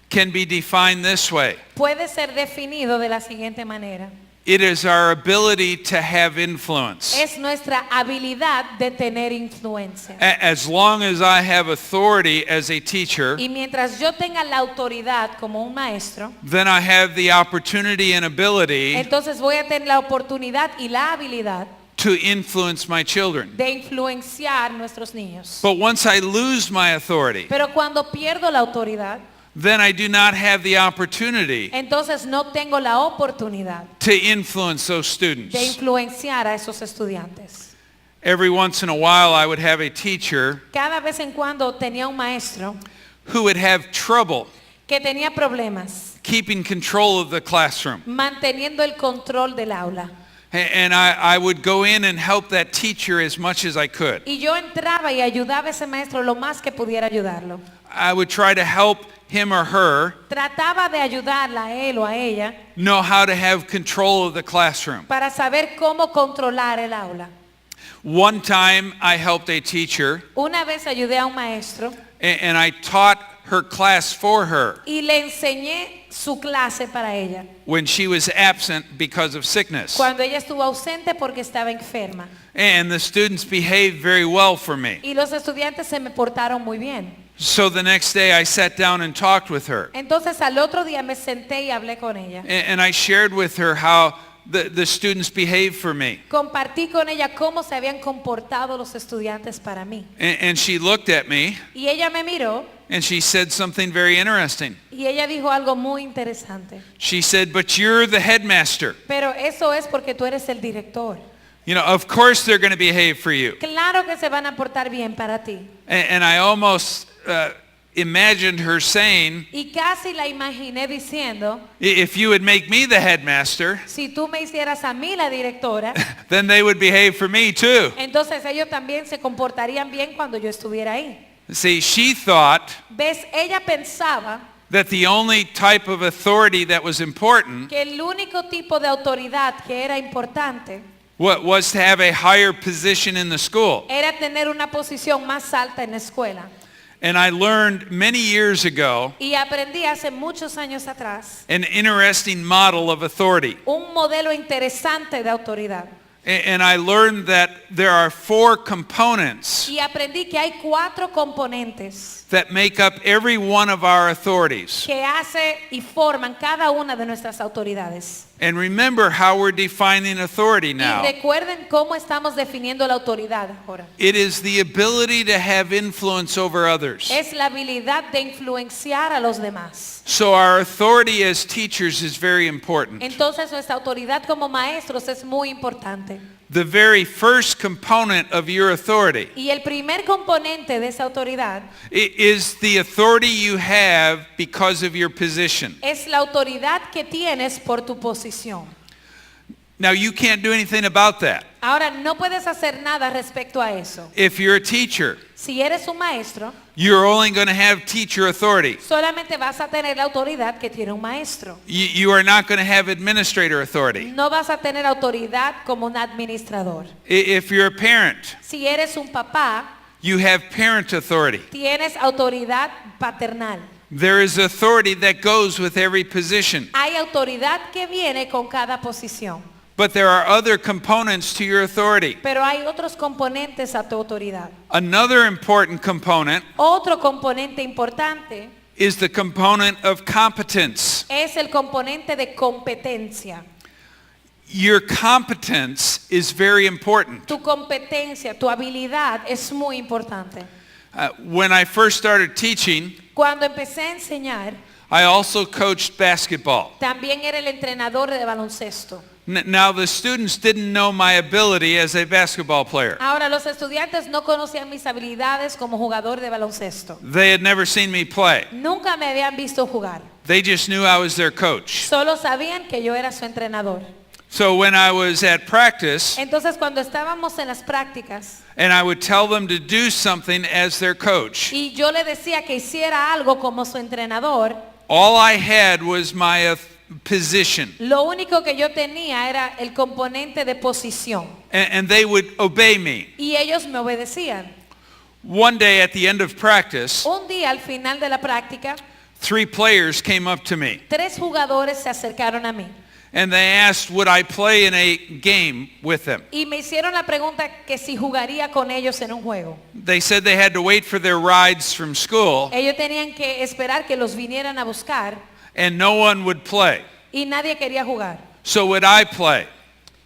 can be defined this way. puede ser definido de la siguiente manera. It is our ability to have influence. Es nuestra habilidad de tener influencia. As long as I have authority as a teacher, Y mientras yo tenga la autoridad como un maestro, then I have the opportunity and ability entonces voy a tener la oportunidad y la habilidad to influence my children. de influenciar nuestros niños. But once I lose my authority, Pero cuando pierdo la autoridad, then I do not have the opportunity entonces no tengo la oportunidad to influence those students. de influenciar a esos estudiantes. Every once in a while I would have a teacher Cada vez en cuando tenía un maestro who would have trouble que tenía problemas keeping control of the classroom. manteniendo el control del aula. And I would go in and help that teacher as much as I could. Y yo entraba y ayudaba a ese maestro lo más que pudiera ayudarlo. I would try to help him or her Trataba de ayudarla a él o a ella know how to have control of the classroom. para saber cómo controlar el aula. One time I helped a teacher Una vez ayudé a un maestro and I taught her class for her y le enseñé su clase para ella when she was absent because of sickness. cuando ella estuvo ausente porque estaba enferma. And the students behaved very well for me. Y los estudiantes se me portaron muy bien. So the next day I sat down and talked with her. Entonces al otro día me senté y hablé con ella. And I shared with her how the students behaved for me. Compartí con ella cómo se habían comportado los estudiantes para mí. And she looked at me Y ella me miró and she said something very interesting. y ella dijo algo muy interesante. She said, "But you're the headmaster. Pero eso es porque tú eres el director. You know, of course they're going to behave for you." Claro que se van a portar bien para ti. And I almost imagined her saying, Y casi la imaginé diciendo, if you would make me the headmaster, si tú me hicieras a mí la directora, then they would behave for me too. entonces ellos también se comportarían bien cuando yo estuviera ahí. See, she thought ¿Ves? Ella pensaba that the only type of authority that was important que el único tipo de autoridad que era importante was to have a higher position in the school. era tener una posición más alta en la escuela. And I learned many years ago Y aprendí hace muchos años atrás an interesting model of authority. un modelo interesante de autoridad. And I learned that there are 4 components Y aprendí que hay 4 componentes that make up every one of our authorities. que hace y forman cada una de nuestras autoridades. And remember how we're defining authority Y now. recuerden cómo estamos definiendo la autoridad ahora. It is the ability to have influence over others. Es la habilidad de influenciar a los demás. So our authority as teachers is very important. Entonces nuestra autoridad como maestros es muy importante. The very first component of your authority Y el primer componente de esa autoridad is the authority you have because of your position. es la autoridad que tienes por tu posición. Now you can't do anything about that. Ahora no puedes hacer nada respecto a eso. If you're a teacher, Si eres un maestro, you're only going to have teacher authority. solamente vas a tener la autoridad que tiene un maestro. You are not going to have administrator authority. No vas a tener autoridad como un administrador. If you're a parent, Si eres un papá, you have parent authority. tienes autoridad paternal. There is authority that goes with every position. Hay autoridad que viene con cada posición. But there are other components to your authority. Pero hay otros componentes a tu autoridad. Another important component Otro componente importante is the component of competence. es el componente de competencia. Your competence is very important. Tu competencia, tu habilidad es muy importante. When I first started teaching, Cuando empecé a enseñar, I also coached basketball. también era el entrenador de baloncesto. Now the students didn't know my ability as a basketball player. Ahora, los estudiantes no conocían mis habilidades como jugador de baloncesto. They had never seen me play. Nunca me habían visto jugar. They just knew I was their coach. Solo sabían que yo era su entrenador. So when I was at practice Entonces, cuando estábamos en las prácticas and I would tell them to do something as their coach, y yo le decía que hiciera algo como su entrenador, all I had was my position. lo único que yo tenía era el componente de posición. And they would obey me. Y ellos me obedecían. One day at the end of practice, Un día al final de la práctica, 3 players came up to me 3 jugadores se acercaron a mí and they asked would I play in a game with them. y me hicieron la pregunta que si jugaría con ellos en un juego. They said they had to wait for their rides from school Ellos tenían que esperar que los vinieran a buscar and no one would play. y nadie quería jugar. So would I play?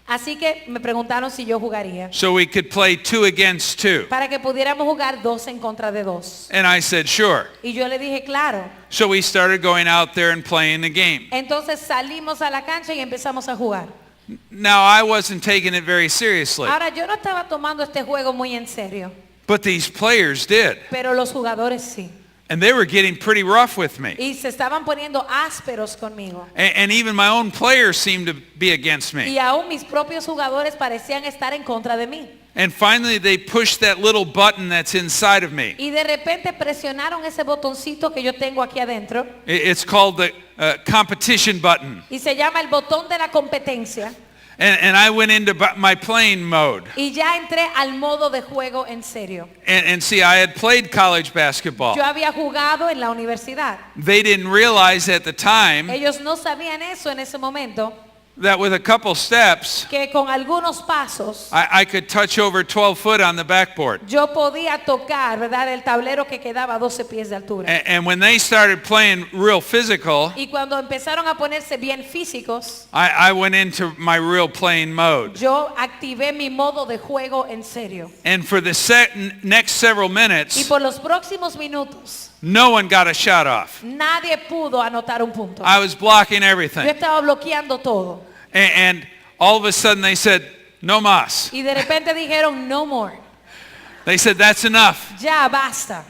Así que me preguntaron si yo jugaría So we could play 2 against 2. para que pudiéramos jugar 2 en contra de 2. And I said, sure. Y yo le dije, claro. So we started going out there and playing the game. Entonces salimos a la cancha y empezamos a jugar. Now I wasn't taking it very seriously, Ahora, yo no estaba tomando este juego muy en serio, but these players did. pero los jugadores sí. And they were getting pretty rough with me. Y se estaban poniendo ásperos conmigo. And even my own players seemed to be against me. Y aún mis propios jugadores parecían estar en contra de mí. And finally they pushed that little button that's inside of me. Y de repente presionaron ese botoncito que yo tengo aquí adentro. It's called the competition button. Y se llama el botón de la competencia. And I went into my playing mode. Y ya entré al modo de juego en serio. And see, I had played college basketball. Yo había jugado en la universidad. They didn't realize at the time Ellos no sabían eso en ese momento, that with a couple steps, que con algunos pasos I could touch over 12 foot on the backboard. yo podía tocar, ¿verdad?, el tablero que quedaba a 12 pies de altura. And when they started playing real physical, Y cuando empezaron a ponerse bien físicos, I went into my real playing mode. yo activé mi modo de juego en serio. And for the next several Y minutes, por los próximos minutos, no one got a shot off. nadie pudo anotar un punto. I was blocking Yo everything. estaba bloqueando todo. And all of a sudden they said, no más. Y de repente dijeron, no more, They said, that's enough. ya basta.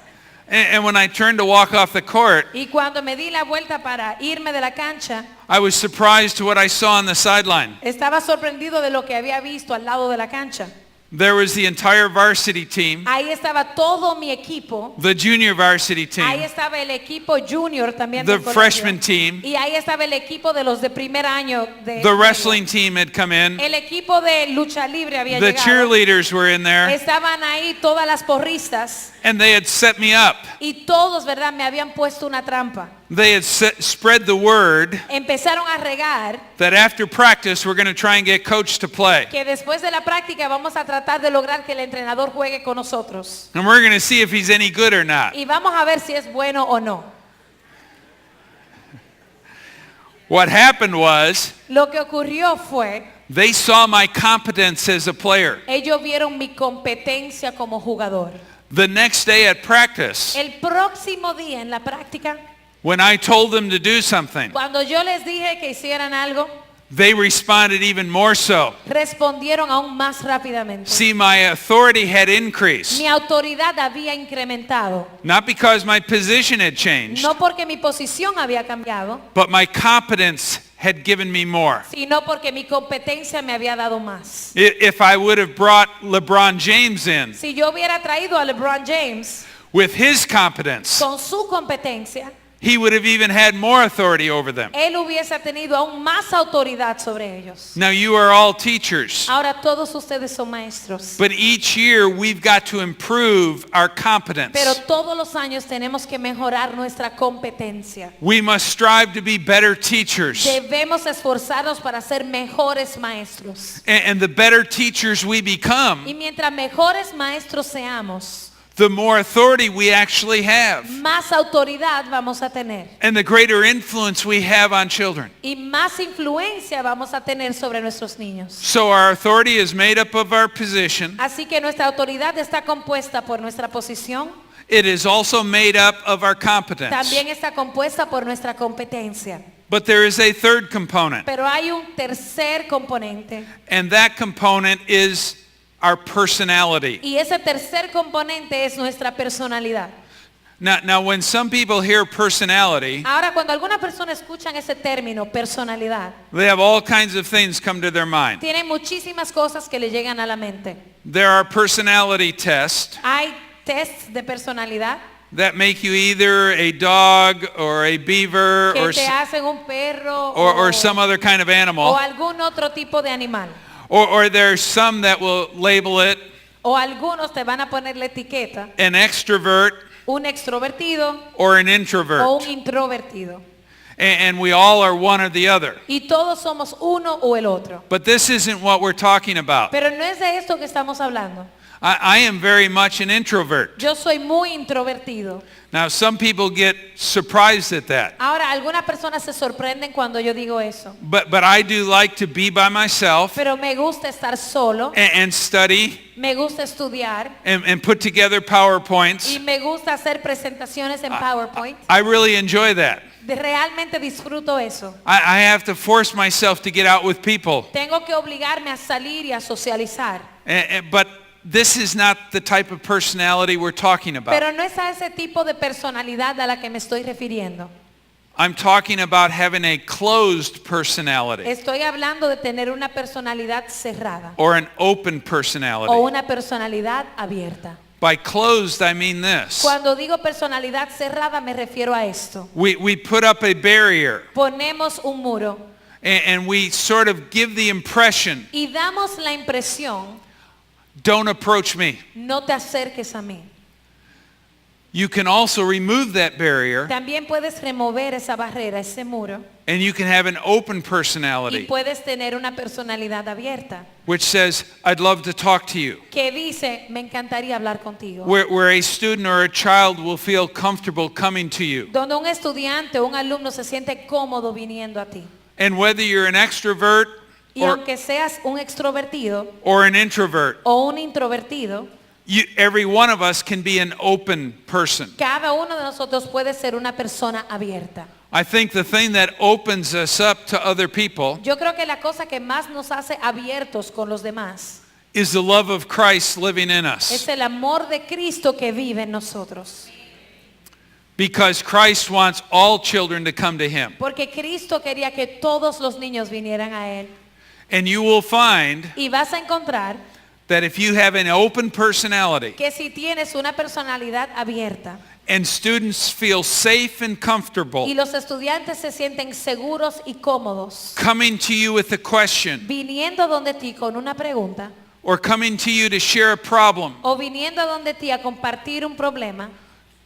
And when I turned to walk off the court, Y cuando me di la vuelta para irme de la cancha, I was surprised to what I saw on the sideline. estaba sorprendido de lo que había visto al lado de la cancha. There was the entire varsity team, Ahí estaba todo mi equipo. the junior varsity Ahí team, estaba el equipo junior también the del colegio. freshman team, Y ahí estaba el equipo de los de primer año de the wrestling team had come in, el equipo de lucha libre había the llegado. cheerleaders were in there, Estaban ahí todas las porristas and they had set me up. y todos, ¿verdad? Me habían puesto una trampa. They had spread the word Empezaron a regar that after practice we're going to try and get coach to play. que después de la práctica vamos a tratar de lograr que el entrenador juegue con nosotros. And we're going to see if he's any good or not. Y vamos a ver si es bueno o no. What happened was Lo que ocurrió fue, they saw my competence as a player. ellos vieron mi competencia como jugador. The next day at practice, El próximo día en la práctica, when I told them to do something, cuando yo les dije que hicieran algo, they responded even more so. respondieron aún más rápidamente. See, my authority had increased, Mi autoridad había incrementado, not because my position had changed, no porque mi posición había cambiado, but my competence had given me more. sino porque mi competencia me había dado más. If I would have brought LeBron James in Si yo hubiera traído a LeBron James with his competence, con su competencia, he would have even had more authority over them. él hubiese tenido aún más autoridad sobre ellos. Now you are all teachers, Ahora todos ustedes son maestros, but each year we've got to improve our competence. pero todos los años tenemos que mejorar nuestra competencia. We must strive to be better teachers. Debemos esforzarnos para ser mejores maestros. And the better teachers we Y become, mientras mejores maestros seamos, the more authority we actually have. más autoridad vamos a tener And the greater influence we have on children. y más influencia vamos a tener sobre nuestros niños. So our authority is made up of our position. Así que nuestra autoridad está compuesta por nuestra posición, It is also made up of our competence. también está compuesta por nuestra competencia. But there is a third component. Pero hay un tercer componente And that component is our personality. y ese tercer componente es nuestra personalidad. Now when some people hear personality, Ahora, cuando algunas personas escuchan ese término, personalidad, they have all kinds of things come to their mind. tienen muchísimas cosas que le llegan a la mente. There are personality tests Hay tests de personalidad that make you either a dog or a beaver que or, te hacen un perro or some other kind of o animal. algún otro tipo de animal. Or there's some that will label it O algunos te van a poner la etiqueta, an extrovert un extrovertido or an o introvert. un introvertido. And we all are one or the other. Y todos somos uno o el otro. But this isn't what we're talking about. Pero no es de esto que estamos hablando. I am very much an introvert. Yo soy muy introvertido. Now some people get surprised at that. Ahora, algunas personas se sorprenden cuando yo digo eso. But I do like to be by myself Pero me gusta estar solo, and study me gusta estudiar and put together y PowerPoints. me gusta hacer presentaciones en PowerPoint. I really enjoy that. Realmente disfruto eso. I have to force myself to get out with people. Tengo que obligarme a salir y a socializar. But this is not the type of personality we're talking about. Pero no es a ese tipo de personalidad a la que me estoy refiriendo. I'm talking about having a closed personality Estoy hablando de tener una personalidad cerrada or an open o personality. una personalidad abierta. By closed, I mean this. Cuando digo personalidad cerrada me refiero a esto. We put up a barrier Ponemos un muro and we sort of give the impression, y damos la impresión, don't approach me. no te acerques a mí. You can also remove that barrier También puedes remover esa barrera, ese muro, and you can have an open y personality puedes tener una personalidad abierta which says, I'd love to talk to you. que dice, me encantaría hablar contigo. Where a student or a child will feel comfortable coming to you. Donde un estudiante o un alumno se siente cómodo viniendo a ti. And whether you're an extrovert Y or aunque seas un extrovertido an introvert, o un introvertido, every one of us can be an open person. cada uno de nosotros puede ser una persona abierta. I think the thing that opens us up to other people Yo creo que la cosa que más nos hace abiertos con los demás is the love of Christ living in es us. el amor de Cristo que vive en nosotros. Because Christ wants all children to come to him. Porque Cristo quería que todos los niños vinieran a Él. And you will find Y vas a encontrar that if you have an open personality que si tienes una personalidad abierta and students feel safe and comfortable y los estudiantes se sienten seguros y cómodos, coming to you with a question viniendo donde ti con una pregunta or coming to you to share a problem, o viniendo donde ti a compartir un problema,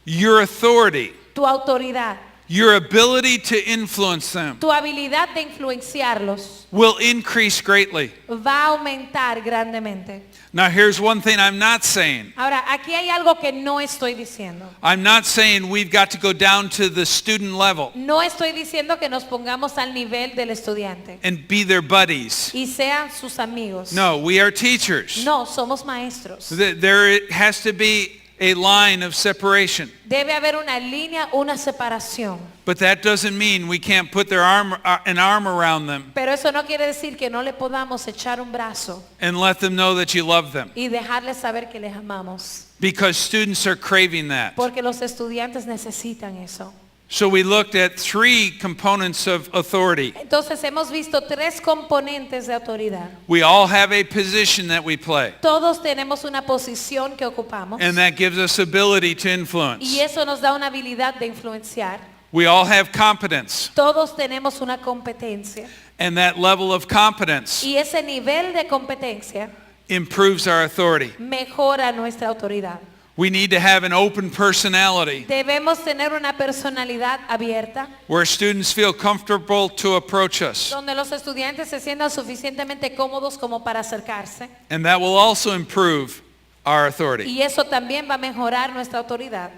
your authority, tu autoridad, your ability to influence them tu habilidad de influenciarlos will increase greatly. va a aumentar grandemente. Now here's one thing I'm not saying. Ahora, aquí hay algo que no estoy diciendo. I'm not saying we've got to go down to the student level No estoy diciendo que nos pongamos al nivel del estudiante and be their buddies. y sean sus amigos. No, we are teachers. No, somos maestros. There has to be a line of separation. Debe haber una línea, una separación. But that doesn't mean we can't put an arm around them Pero eso no quiere decir que no le podamos echar un brazo and let them know that you love them. y dejarles saber que les amamos. Because students are craving that. Porque los estudiantes necesitan eso. So we looked at 3 components of authority. Entonces hemos visto 3 componentes de autoridad. We all have a position that we play. Todos tenemos una posición que ocupamos And that gives us ability to influence. y eso nos da una habilidad de influenciar. We all have competence. Todos tenemos una competencia And that level of competence y ese nivel de competencia improves our authority. mejora nuestra autoridad. We need to have an open personality Debemos tener una personalidad abierta where students feel comfortable to approach us. donde los estudiantes se sientan suficientemente cómodos como para acercarse And that will also improve our authority. y eso también va a mejorar nuestra autoridad.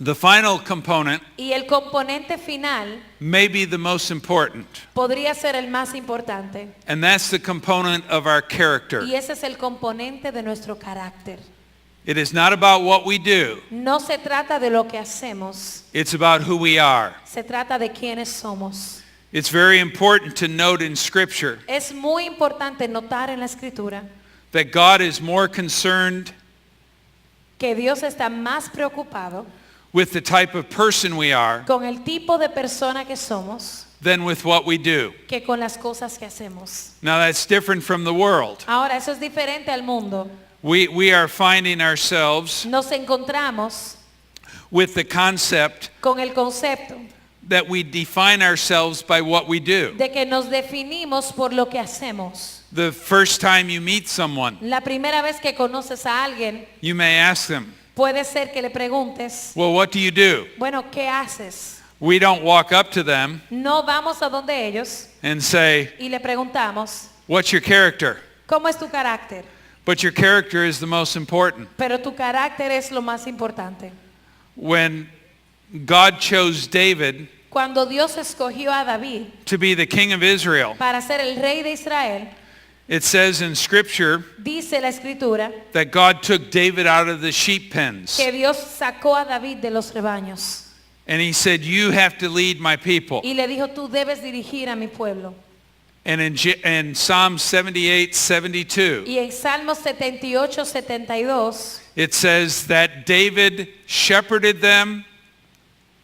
The final component Y el componente final may be the most important. podría ser el más importante And that's the component of our character. y ese es el componente de nuestro carácter. It is not about what we do. No se trata de lo que hacemos, It's about who we are. se trata de quiénes somos. It's very important to note in Scripture Es muy importante notar en la Escritura that God is more concerned que Dios está más preocupado with the type of person we are con el tipo de persona que somos than with what we do. que con las cosas que hacemos. Now that's different from the world. Ahora, eso es diferente al mundo. We are finding ourselves Nos encontramos with the concept con el concepto that we define ourselves by what we do. de que nos definimos por lo que hacemos. The first time you meet someone, La primera vez que conoces a alguien, you may ask them, puede ser que le preguntes, well, what do you do? bueno, ¿qué haces? We don't walk up to them No vamos a donde ellos and say, y le preguntamos, what's your character? ¿cómo es tu carácter? But your character is the most important. Pero tu carácter es lo más importante. When God chose David Cuando Dios escogió a David to be the king of Israel, para ser el rey de Israel, it says in Scripture dice la Escritura that God took David out of the sheep pens. que Dios sacó a David de los rebaños And he said, you have to lead my people. y le dijo, tú debes dirigir a mi pueblo. And in Psalm 78:72, Y en Salmos 78, 72, it says that David shepherded them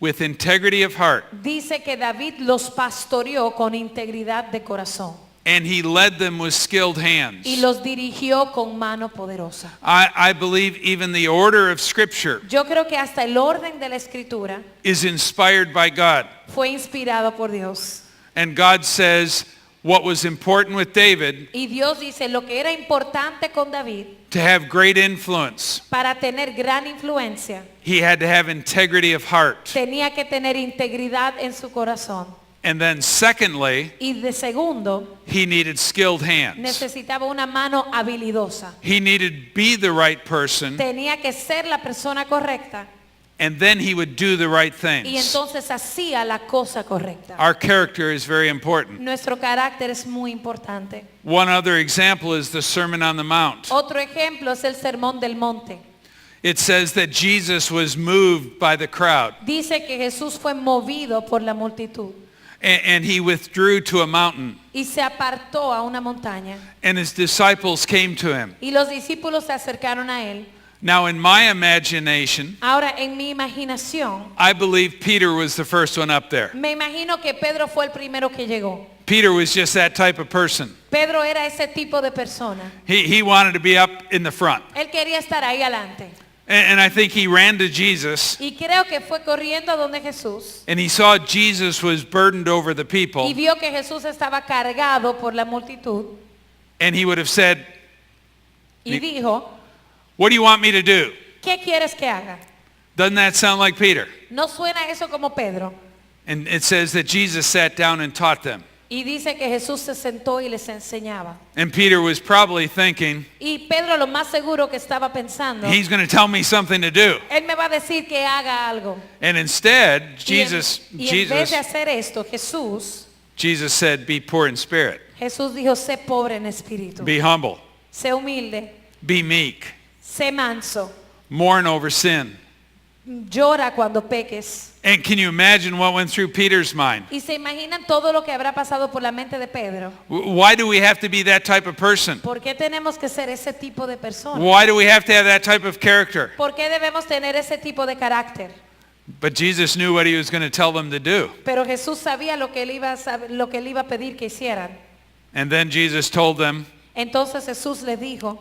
with integrity of heart, dice que David los pastoreó con integridad de corazón and he led them with skilled hands. y los dirigió con mano poderosa. I believe even the order of Scripture Yo creo que hasta el orden de la Escritura is inspired by God. fue inspirado por Dios. And God says what was important with David Y Dios dice lo que era importante con David to have great influence. para tener gran influencia, He had to have integrity of heart. tenía que tener integridad en su corazón. And then secondly, Y de segundo, he needed skilled hands. necesitaba una mano habilidosa. He needed to be the right person, Tenía que ser la persona correcta and then he would do the right y things. entonces hacía la cosa correcta. Our character is very important. Nuestro carácter es muy importante. One other example is the Sermon on the Mount. Otro ejemplo es el Sermón del Monte. It says that Jesus was moved by the crowd, Dice que Jesús fue movido por la multitud and he withdrew to a mountain, y se apartó a una montaña. and his disciples came to him. Y los discípulos se acercaron a él. Now in my imagination, Ahora, en mi imaginación, I believe Peter was the first one up there. me imagino que Pedro fue el primero que llegó. Peter was just that type of person. Pedro era ese tipo de persona. He wanted to be up in the front. Él quería estar ahí adelante. And I think he ran to Jesus Y creo que fue corriendo a donde Jesús and he saw Jesus was burdened over the people y vio que Jesús estaba cargado por la multitud and he would have said, y dijo, "What do you want me to do?" ¿qué quieres que haga? Doesn't that sound like Peter? ¿No suena eso como Pedro? And it says that Jesus sat down and taught them. Y dice que Jesús se sentó y les enseñaba. And Peter was probably thinking, Y Pedro lo más seguro que estaba pensando, he's going to tell me something to do. él me va a decir que haga algo. And instead, Y en vez de hacer esto, Jesus said, be poor in spirit, Jesús dijo, sé pobre en espíritu, be humble, sé humilde, be meek, sé manso, mourn over sin. llora cuando peques. And can you imagine what went through Peter's mind? Y se imaginan todo lo que habrá pasado por la mente de Pedro. Why do we have to be that type of person? ¿Por qué tenemos que ser ese tipo de persona? Why do we have to have that type of character? ¿Por qué debemos tener ese tipo de carácter? But Jesus knew what he was going to tell them to do. Pero Jesús sabía lo que él iba a pedir que hicieran. And then Jesus told them, Entonces Jesús le dijo,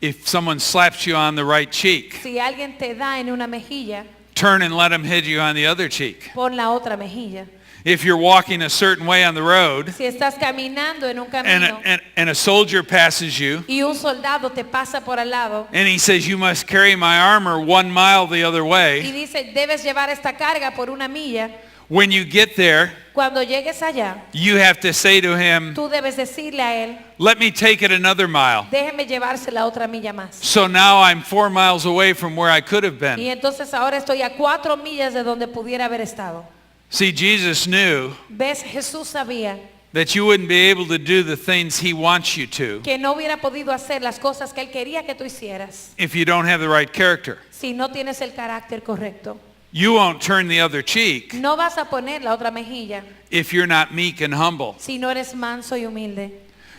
if someone slaps you on the right cheek, si alguien te da en una mejilla, turn and let him hit you on the other cheek. pon la otra mejilla. If you're walking a certain way on the road Si estás caminando en un camino and a soldier passes you y un soldado te pasa por al lado and he says, you must carry my armor 1 mile the other y way, dice, debes llevar esta carga por una milla, when you get there, cuando llegues allá, you have to say to him, tú debes decirle a él, let me take it another mile. déjeme llevarse la otra milla más. So now I'm 4 miles away from where I could have Y been. entonces ahora estoy a 4 millas de donde pudiera haber estado. See, Jesus knew ¿Ves? Jesús sabía that you wouldn't be able to do the things he wants you to que no hubiera podido hacer las cosas que él quería que tú hicieras if you don't have the right character. si no tienes el carácter correcto. You won't turn the other cheek No vas a poner la otra mejilla if you're not meek and humble. si no eres manso y humilde.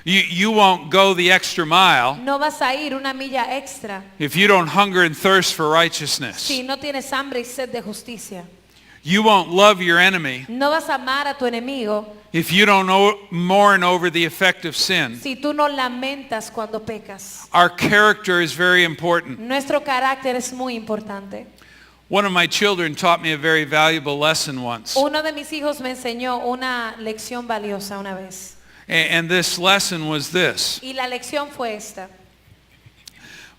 You won't go the extra mile No vas a ir una milla extra if you don't hunger and thirst for righteousness. si no tienes hambre y sed de justicia. You won't love your enemy No vas a amar a tu enemigo if you don't mourn over the effect of sin. si tú no lamentas cuando pecas. Our character is very important. Nuestro carácter es muy importante. One of my children taught me a very valuable lesson once. Uno de mis hijos me enseñó una lección valiosa una vez. And this lesson was this. Y la lección fue esta.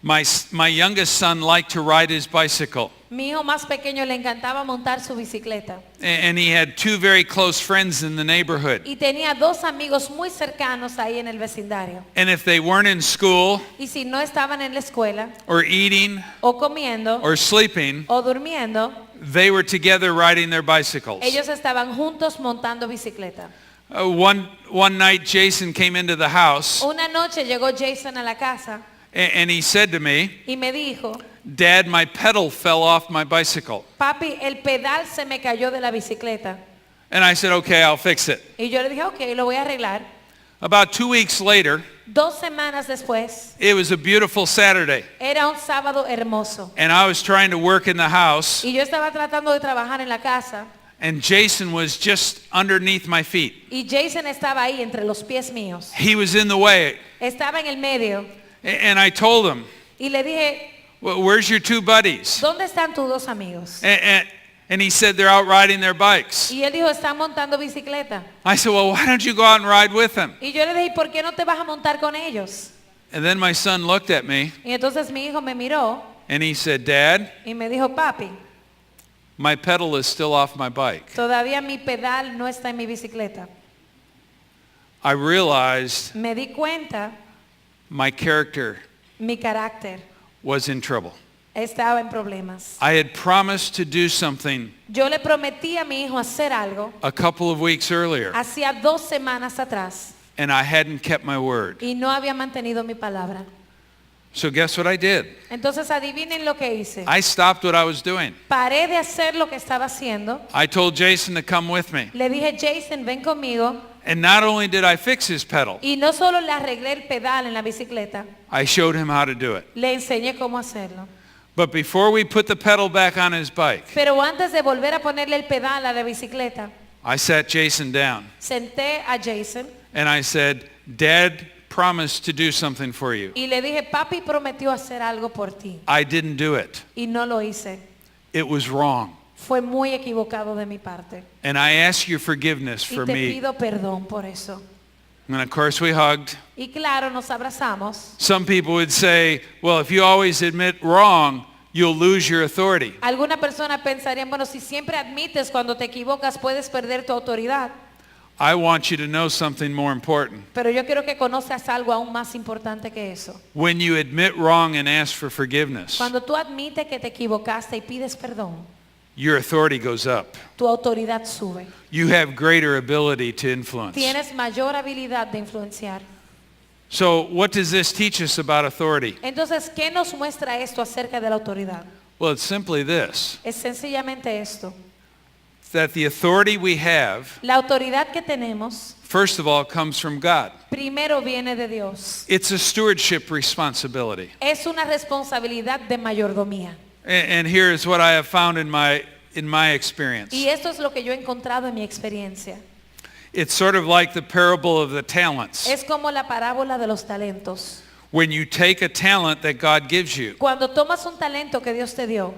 My youngest son liked to ride his bicycle. Mi hijo más pequeño le encantaba montar su bicicleta. And he had 2 very close friends in the neighborhood. Y tenía 2 amigos muy cercanos ahí en el vecindario. And if they weren't in school Y si no estaban en la escuela, or eating o comiendo, or sleeping, o durmiendo, they were together riding their bicycles. ellos estaban juntos montando bicicleta. One night Jason came into the house Una noche llegó Jason a la casa and he said to me, y me dijo, Dad, my pedal fell off my bicycle. papi, el pedal se me cayó de la bicicleta. And I said, okay, I'll fix it. Y yo le dije, ok, lo voy a arreglar. About 2 weeks later, 2 semanas después, it was a beautiful Saturday. era un sábado hermoso. And I was trying to work in the house Y yo estaba tratando de trabajar en la casa. and Jason was just underneath my feet. Y Jason estaba ahí entre los pies míos. He was in the way. Estaba en el medio. And I told him, Y le dije, well, where's your 2 buddies? ¿dónde están tus 2 amigos? And he said, they're out riding their bikes. Y él dijo, están montando bicicleta. I said, well, why don't you go out and ride with them? Y yo le dije, ¿por qué no te vas a montar con ellos? And then my son looked at me Y entonces mi hijo me miró and he said, Dad, y me dijo, papi, my pedal is still off my bike. todavía mi pedal no está en mi bicicleta. I realized Me di cuenta, my character mi carácter was in trouble. estaba en problemas. I had promised to do something Yo le prometí a mi hijo hacer algo a couple of weeks earlier, hacía 2 semanas atrás and I hadn't kept my word. y no había mantenido mi palabra. So guess what I did? Entonces adivinen lo que hice. I stopped what I was doing. Paré de hacer lo que estaba haciendo. I told Jason to come with me. Le dije, Jason, ven conmigo. And not only did I fix his pedal, Y no solo le arreglé el pedal en la bicicleta, I showed him how to do it. le enseñé cómo hacerlo. But before we put the pedal back on his bike, Pero antes de volver a ponerle el pedal a la bicicleta, I sat Jason down senté a Jason and I said, Dad promised to do something for you. y le dije, papi prometió hacer algo por ti I didn't do it. y no lo hice. It was wrong. Fue muy equivocado de mi parte And I ask your forgiveness y for te me. pido perdón por eso. And of course we hugged. Y claro, nos abrazamos. Some people would say, well, if you always admit wrong, you'll lose your authority. Alguna persona pensaría, bueno, si siempre admites cuando te equivocas, puedes perder tu autoridad. I want you to know something more important. Pero yo quiero que conozcas algo aún más importante que eso. When you admit wrong and ask for forgiveness, Cuando tú admites que te equivocaste y pides perdón, your authority goes up. tu autoridad sube. You have greater ability to influence. Tienes mayor habilidad de influenciar. So what does this teach us about authority? Entonces, ¿qué nos muestra esto acerca de la autoridad? Well, it's simply this, Es sencillamente esto. that the authority we have, La autoridad que tenemos, first of all, comes from God. primero viene de Dios. It's a stewardship responsibility. Es una responsabilidad de mayordomía. And here is what I have found in my experience. Y esto es lo que yo he encontrado en mi experiencia. It's sort of like the parable of the talents. Es como la parábola de los talentos. When you take a talent that God gives you Cuando tomas un talento que Dios te dio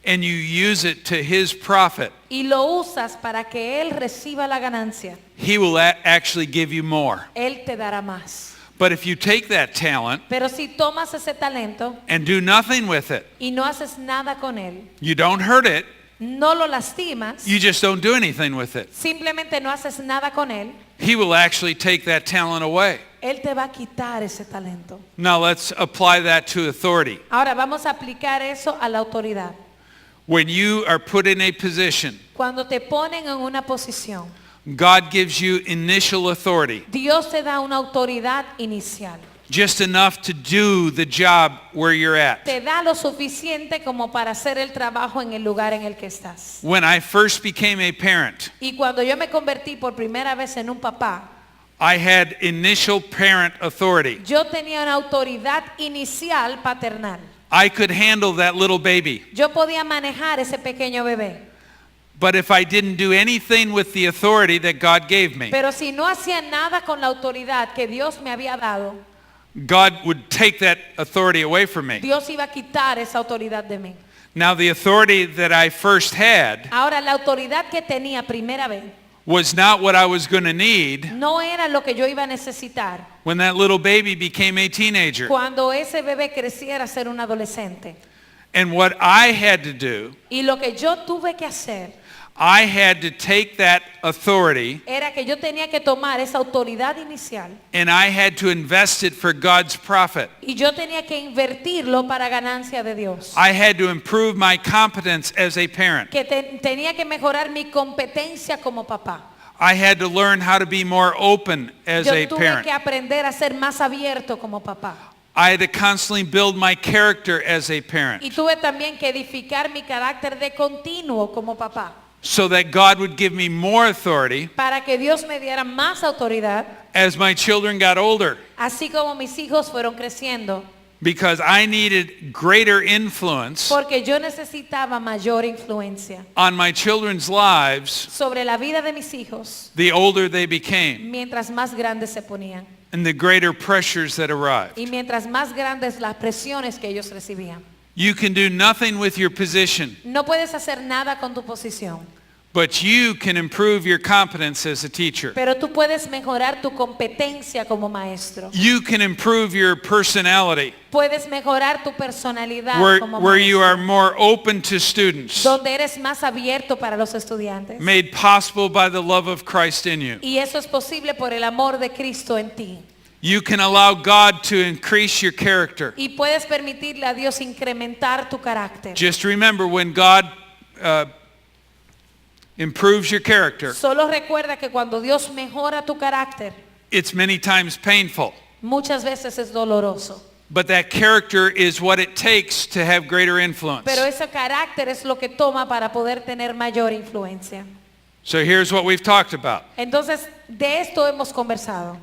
and you use it to his profit, y lo usas para que Él reciba la ganancia, he will actually give you more. Él te dará más. But if you take that talent Pero si tomas ese talento and do nothing with it, y no haces nada con él, you don't hurt it, no lo lastimas, you just don't do anything with it, simplemente no haces nada con él, he will actually take that talent away. Él te va a quitar ese talento. Now let's apply that to authority. Ahora vamos a aplicar eso a la autoridad. When you are put in a position, Cuando te ponen en una posición, God gives you initial authority, Dios te da una autoridad inicial. just enough to do the job where you're at. Te da lo suficiente como para hacer el trabajo en el lugar en el que estás. When I first became a parent, Y cuando yo me convertí por primera vez en un papá, I had initial parent authority. yo tenía una autoridad inicial paternal. I could handle that little baby. Yo podía manejar ese pequeño bebé. But if I didn't do anything with the authority that God gave me, Pero si no hacía nada con la autoridad que Dios me había dado, God would take that authority away from me. Dios iba a quitar esa autoridad de mí. Now the authority that I first had Ahora, la autoridad que tenía primera vez was not what I was going to need no era lo que yo iba a necesitar when that little baby became a teenager. cuando ese bebé creciera a ser un adolescente. And what I had to do, Y lo que yo tuve que hacer I had to take that authority era que yo tenía que tomar esa autoridad inicial and I had to invest it for God's profit. y yo tenía que invertirlo para ganancia de Dios. I had to improve my competence as a parent. Que tenía que mejorar mi competencia como papá. I had to learn how to be more open as Yo a tuve parent. que aprender a ser más abierto como papá. I had to constantly build my character as a parent Y tuve también que edificar mi carácter de continuo como papá. so that God would give me more authority Para que Dios me diera más autoridad, as my children got older, así como mis hijos fueron creciendo. because I needed greater influence Porque yo necesitaba mayor influencia on my children's lives sobre la vida de mis hijos the older they became mientras más grandes se ponían. and the greater pressures that arrived. Y mientras más grandes las presiones que ellos recibían. You can do nothing with your position, No puedes hacer nada con tu posición, but you can improve your competence as a teacher. pero tú puedes mejorar tu competencia como maestro. You can improve your personality Puedes mejorar tu personalidad como where you maestro, are more open to students, donde eres más abierto para los estudiantes. made possible by the love of Christ in you. Y eso es posible por el amor de Cristo en ti. You can allow God to increase your character. Y puedes permitirle a Dios incrementar tu carácter. Just remember, when God improves your character, Solo recuerda que cuando Dios mejora tu carácter, it's many times painful. muchas veces es doloroso. But that character is what it takes to have greater influence. Pero ese carácter es lo que toma para poder tener mayor influencia. So here's what we've talked about. Entonces, de esto hemos conversado.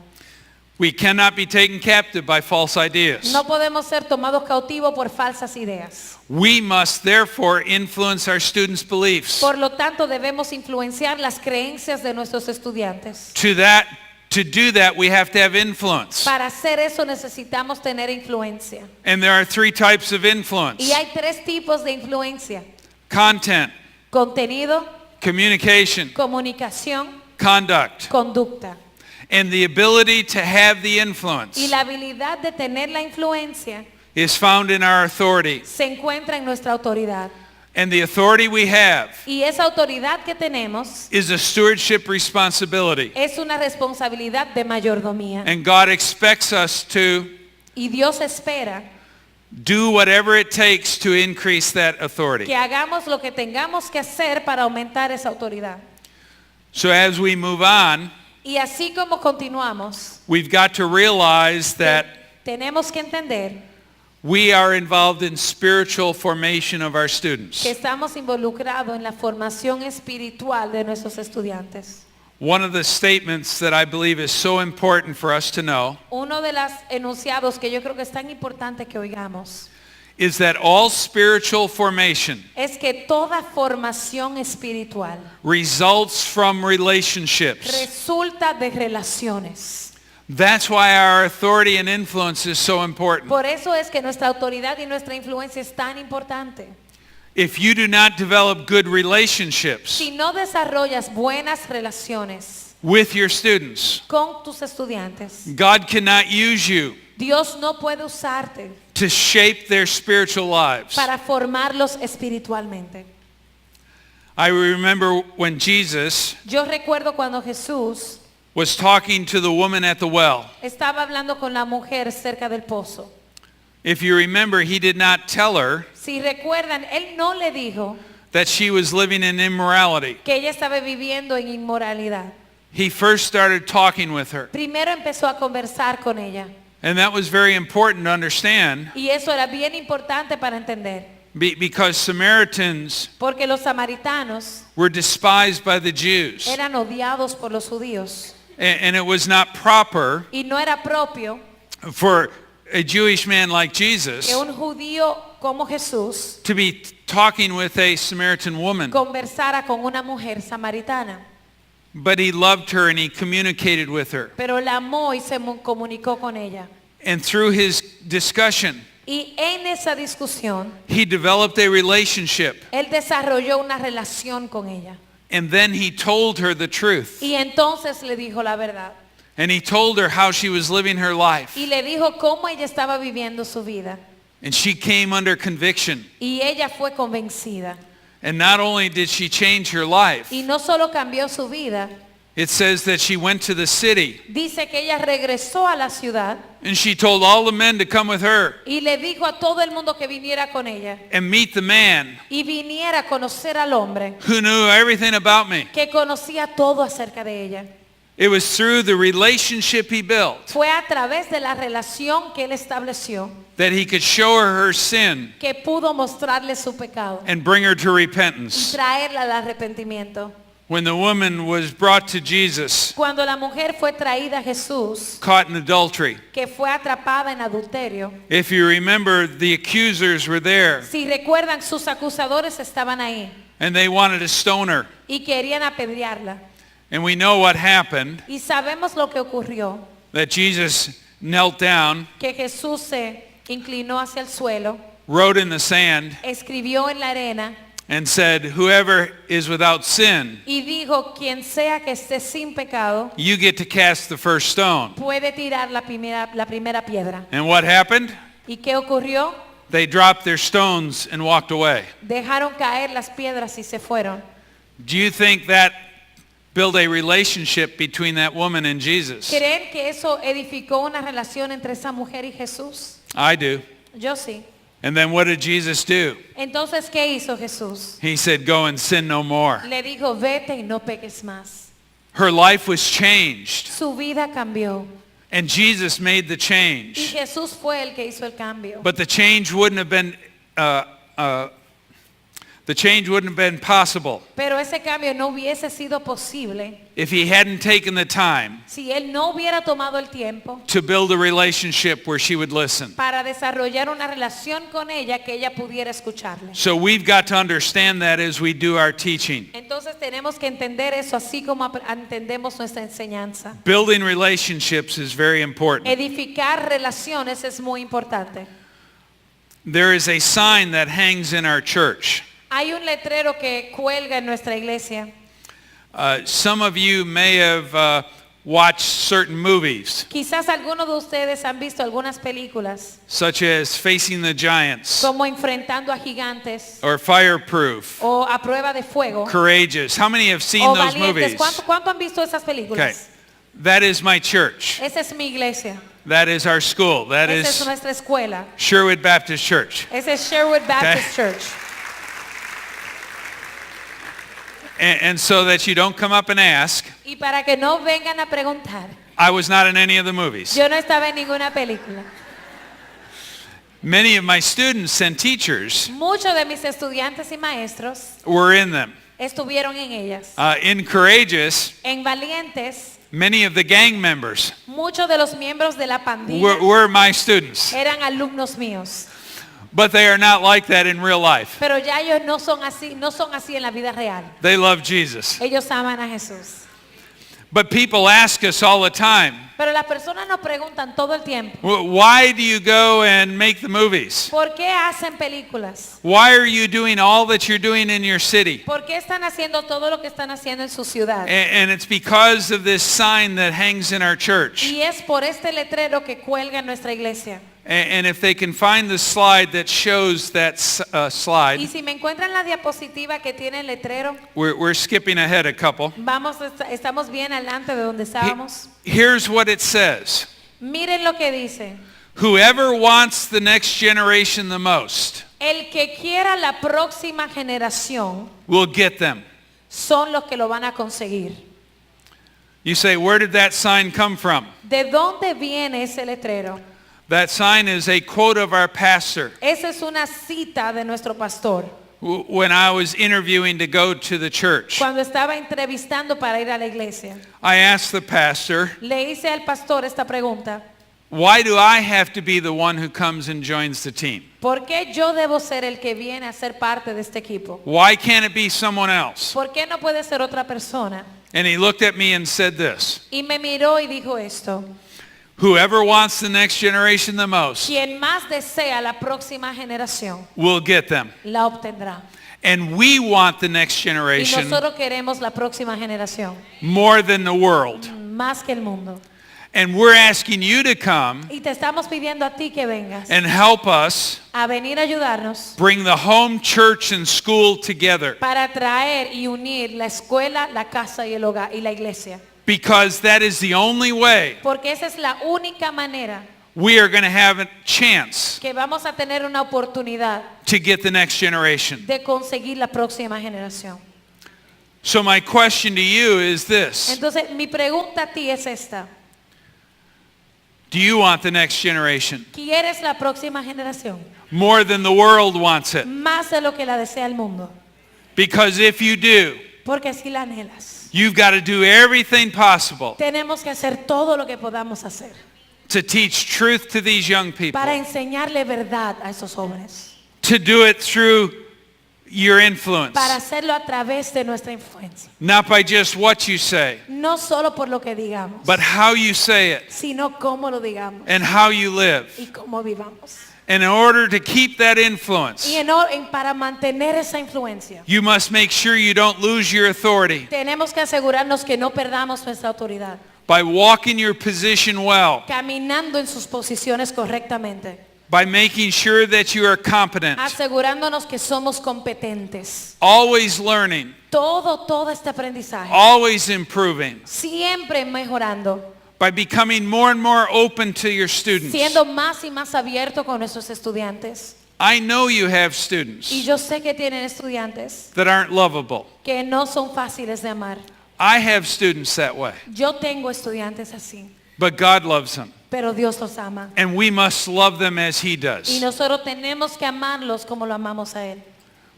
We cannot be taken captive by false ideas. No podemos ser tomados cautivos por falsas ideas. We must therefore influence our students' beliefs. Por lo tanto, debemos influenciar las creencias de nuestros estudiantes. To do that, we have to have influence. Para hacer eso necesitamos tener influencia. And there are three types of influence. Y hay tres tipos de influencia: Content, contenido, communication, comunicación, conduct. conducta. And the ability to have the influence Y la habilidad de tener la influencia is found in our authority. se encuentra en nuestra autoridad. And the authority we have Y esa autoridad que tenemos is a stewardship responsibility. es una responsabilidad de mayordomía. And God expects us to Y Dios espera do whatever it takes to increase that authority. que hagamos lo que tengamos que hacer para aumentar esa autoridad. So as we move on, Y así como continuamos, we've got to realize that tenemos que entender we are involved in spiritual formation of our students. que estamos involucrados en la formación espiritual de nuestros estudiantes. One of the statements that I believe is so important for us to know Uno de los enunciados que yo creo que es tan importante que oigamos is that all spiritual formation es que toda formación espiritual results from relationships. resulta de relaciones. That's why our authority and influence is so important. Por eso es que nuestra autoridad y nuestra influencia es tan importante. If you do not develop good relationships Si no desarrollas buenas relaciones with your students, con tus estudiantes, God cannot use you Dios no puede usarte to shape their spiritual lives. para formarlos espiritualmente. I remember when Jesus Yo recuerdo cuando Jesús was talking to the woman at the well. estaba hablando con la mujer cerca del pozo. If you remember, he did not tell her Si recuerdan, él no le dijo that she was living in immorality. que ella estaba viviendo en inmoralidad. He first started talking with her. Primero empezó a conversar con ella. And that was very important to understand Y eso era bien importante para entender. because Samaritans Porque los samaritanos were despised by the Jews. eran odiados por los judíos. And it was not proper Y no era propio for a Jewish man like Jesus que un judío como Jesús to be talking with a Samaritan woman. conversara con una mujer samaritana. But he loved her and he communicated with her. Pero la amó y se comunicó con ella. And through his discussion, Y en esa discusión, he developed a relationship. él desarrolló una relación con ella. And then he told her the truth. Y entonces le dijo la verdad. And he told her how she was living her life. Y le dijo cómo ella estaba viviendo su vida. And she came under conviction. Y ella fue convencida. And not only did she change her life, Y no solo cambió su vida, it says that she went to the city dice que ella regresó a la ciudad and she told all the men to come with her y le dijo a todo el mundo que viniera con ella. and meet the man Y viniera a conocer al hombre who knew everything about me. que conocía todo acerca de ella. It was through the relationship he built Fue a través de la relación que él estableció that he could show her sin que pudo mostrarle su pecado and bring her to y repentance. traerla al arrepentimiento. When the woman was brought to Jesus, Cuando la mujer fue traída a Jesús, caught in adultery, que fue atrapada en adulterio, if you remember, the accusers were there si recuerdan, sus acusadores estaban ahí and they wanted to stone her. y querían apedrearla. And we know what happened, Y sabemos lo que ocurrió, that Jesus knelt down, que Jesús se inclinó hacia el suelo, wrote in the sand, escribió en la arena and said, whoever is without sin, y dijo, quien sea que esté sin pecado, you get to cast the first stone. puede tirar la primera piedra. And what happened? ¿Y qué ocurrió? They dropped their stones and walked away. Dejaron caer las piedras y se fueron. Do you think that built a relationship between that woman and Jesus? ¿Creen que eso edificó una relación entre esa mujer y Jesús? I do. Yo sí. And then what did Jesus do? Entonces, ¿qué hizo Jesús? He said, go and sin no more. Le dijo, vete y no peques más. Her life was changed. Su vida cambió. And Jesus made the Y change. Jesús fue el que hizo el cambio. But the change wouldn't have been, The change wouldn't have been possible Pero ese cambio no hubiese sido posible if he hadn't taken the time si él no hubiera tomado el tiempo to build a relationship where she would listen. para desarrollar una relación con ella que ella pudiera escucharle. So we've got to understand that as we do our teaching. Entonces tenemos que entender eso así como entendemos nuestra enseñanza. Building relationships is very important. Edificar relaciones es muy importante. There is a sign that hangs in our church. Hay un letrero que cuelga en nuestra iglesia. Some of you may have watched certain movies, Quizás algunos de ustedes han visto algunas películas such as Facing the Giants, como Enfrentando a Gigantes or Fireproof, o A Prueba de Fuego Courageous. How many have seen o those Valientes. movies? ¿Cuánto han visto esas Okay, películas? that is my church. Esa es mi iglesia. That is our school. That Esa es is nuestra escuela. Sherwood Baptist Church. Ese es Sherwood Baptist Church. And so that you don't come up and ask, Y para que no vengan a preguntar, I was not in any of the movies. yo no estaba en ninguna película. Many of my students and teachers Muchos de mis estudiantes y maestros were in them. estuvieron en ellas. In Courageous, En Valientes, many of the gang members muchos de los miembros de la pandilla were my students. eran alumnos míos. But they are not like that in real life. Pero ya ellos no son así en la vida real. They love Jesus. Ellos aman a Jesús. But people ask us all the time, Pero las personas nos preguntan todo el tiempo, why do you go and make the movies? ¿por qué hacen películas? Why are you doing all that you're doing in your city? ¿Por qué están haciendo todo lo que están haciendo en su ciudad? And it's because of this sign that hangs in our church. Y es por este letrero que cuelga en nuestra iglesia. And if they can find the slide that shows that Y slide, si me encuentran la diapositiva que tiene el letrero, we're skipping ahead a couple. estamos bien adelante de donde estábamos. Here's what it says. Miren lo que dice. Whoever wants the next generation the most El que quiera la próxima generación will get them. son los que lo van a conseguir. You say, where did that sign come from? ¿De dónde viene ese letrero? That sign is a quote of our pastor. Esa es una cita de nuestro pastor. When I was interviewing to go to the church, Cuando estaba entrevistando para ir a la iglesia, I asked the pastor, le hice al pastor esta pregunta. why do I have to be the one who comes and joins the team? ¿Por qué yo debo ser el que viene a ser parte de este equipo? Why can't it be someone else? ¿Por qué no puede ser otra persona? And he looked at me and said this, Y me miró y dijo esto. whoever wants the next generation the most Quien más desea la próxima generación, will get them. la obtendrá. And we want the next Y generation nosotros queremos la próxima generación, more than the world. más que el mundo. And we're asking you to come Y te estamos pidiendo a ti que vengas and help us a venir a ayudarnos bring the home, church, and school together. para traer y unir la escuela, la casa y el hogar y la iglesia. Because that is the only way Porque esa es la única manera we are going to have a chance que vamos a tener una oportunidad to get the next generation. de conseguir la próxima generación. So my question to you is this. Entonces, mi pregunta a ti es esta. Do you want the next generation? ¿Quieres la próxima generación? More than the world wants it. Más de lo que la desea el mundo. Because if you do, Porque si la anhelas, you've got to do everything possible tenemos que hacer todo lo que podamos hacer to teach truth to these young people. para enseñarle verdad a esos jóvenes. To do it through your influence. Para hacerlo a través de nuestra influencia. Not by just what you say, No solo por lo que digamos, but how you say it sino cómo lo digamos and how you live. y cómo vivamos. And in order to keep that influence, Y para mantener esa influencia, you must make sure you don't lose your authority tenemos que asegurarnos que no perdamos nuestra autoridad, by walking your position well, caminando en sus posiciones correctamente, by making sure that you are competent, asegurándonos que somos competentes. always learning, Todo este aprendizaje, always improving, siempre mejorando, by becoming more and more open to your students. siendo más y más abierto con nuestros estudiantes. I know you have Y students yo sé que tienen estudiantes that aren't lovable. que no son fáciles de amar. I have students that way, Yo tengo estudiantes así, but God loves them. pero Dios los ama. And we must love them as He Y does. nosotros tenemos que amarlos como lo amamos a Él.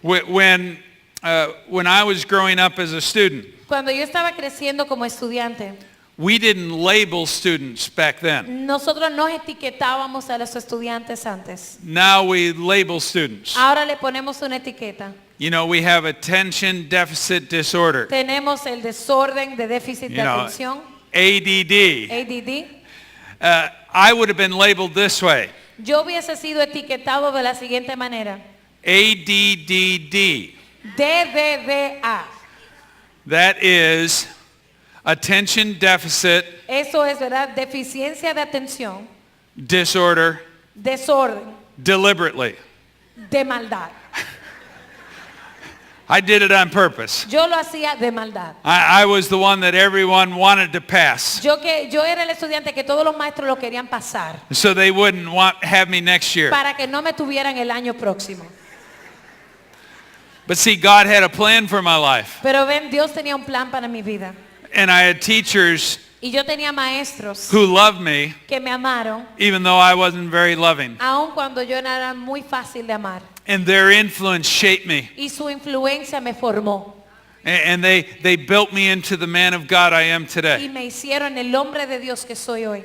When I was growing up as a student, Cuando yo estaba creciendo como estudiante, we didn't label students back then. nosotros no etiquetábamos a los estudiantes antes. Now we label students. Ahora le ponemos una etiqueta. You know, we have attention deficit disorder, Tenemos el desorden de déficit de you know, atención, ADD. ADD. I would have been labeled this way, Yo hubiese sido etiquetado de la siguiente manera. ADDD. DDDA. That is attention deficit Eso es, ¿verdad? Deficiencia de atención, disorder desorden, deliberately. de maldad. I did it on purpose. Yo lo hacía de maldad. I was the one that everyone wanted to pass, Yo era el estudiante que todos los maestros lo querían pasar so they wouldn't have me next year. para que no me tuvieran el año próximo. But see, God had a plan for my life. Pero ven, Dios tenía un plan para mi vida. And I had teachers Y yo tenía maestros who loved me, que me amaron, even though I wasn't very loving. aun cuando yo no era muy fácil de amar. And their influence shaped me. Y su influencia me formó. And they built me into the man of God I am Y today. me hicieron el hombre de Dios que soy hoy.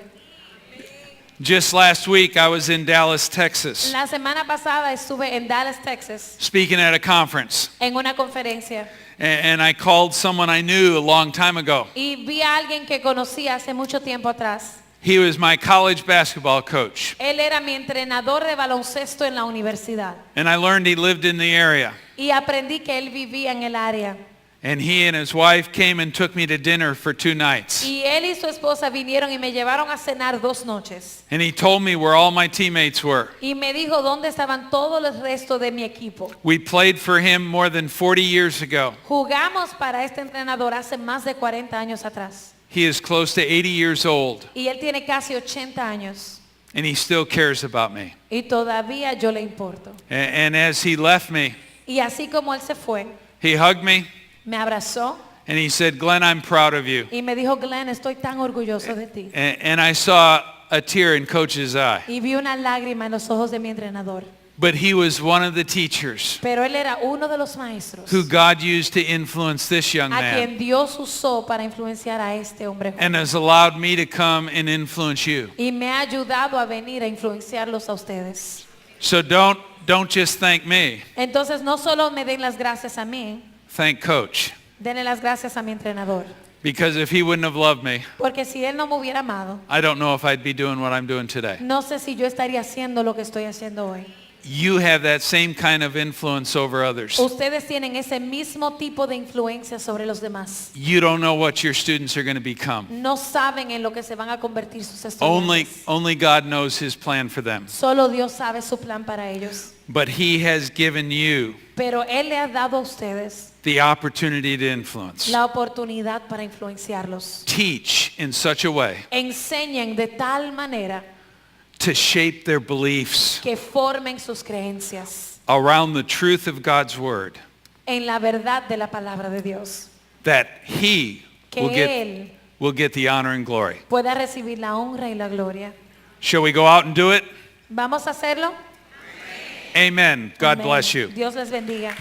Just last week, I was in Dallas, Texas, La semana pasada estuve en Dallas, Texas, speaking at a conference. en una conferencia. And I called someone I knew a long time ago. Y vi a alguien que conocí hace mucho tiempo atrás. He was my college basketball coach. Él era mi entrenador de baloncesto en la universidad. And I learned he lived in the area. Y aprendí que él vivía en el área. And he and his wife came and took me to dinner for 2 nights. Y él y su esposa vinieron y me llevaron a cenar 2 noches. And he told me where all my teammates were. Y me dijo dónde estaban todos los restos de mi equipo. We played for him more than 40 years ago. Jugamos para este entrenador hace más de 40 años atrás. He is close to 80 years old, Y él tiene casi 80 años. and he still cares about me. Y todavía yo le importo. And as he left me, Y así como él se fue, he hugged me, me abrazó and he said, "Glenn, I'm proud of you." y me dijo, Glenn, estoy tan orgulloso de ti. And I saw a tear in Coach's eye. Y vi una lágrima en los ojos de mi entrenador. But he was one of the teachers Pero él era uno de los maestros who God used to influence this young a man quien Dios usó para influenciar a este hombre joven. and has allowed me to come and influence you. Y me ha ayudado a venir a influenciarlos a ustedes. So don't just thank me, Entonces no solo me den las gracias a mí, thank Coach. denle las gracias a mi entrenador. Because if he wouldn't have loved me, Porque si él no me hubiera amado, I don't know if I'd be doing what I'm doing today. no sé si yo estaría haciendo lo que estoy haciendo hoy. You have that same kind of influence over others. Ustedes tienen ese mismo tipo de influencia sobre los demás. You don't know what your students are going to become. No saben en lo que se van a convertir sus estudiantes. Only God knows his plan for them. Solo Dios sabe su plan para ellos. But he has given you Pero Él le ha dado a ustedes the opportunity to influence. la oportunidad para influenciarlos. Teach in such a way Enseñen de tal manera to shape their beliefs que formen sus creencias around the truth of God's word, en la verdad de la palabra de Dios. that he Que Él will get the honor and glory. pueda recibir la honra y la gloria. Shall we go out and do it? ¿Vamos a hacerlo? Amen. God Amén. bless you. Dios les bendiga.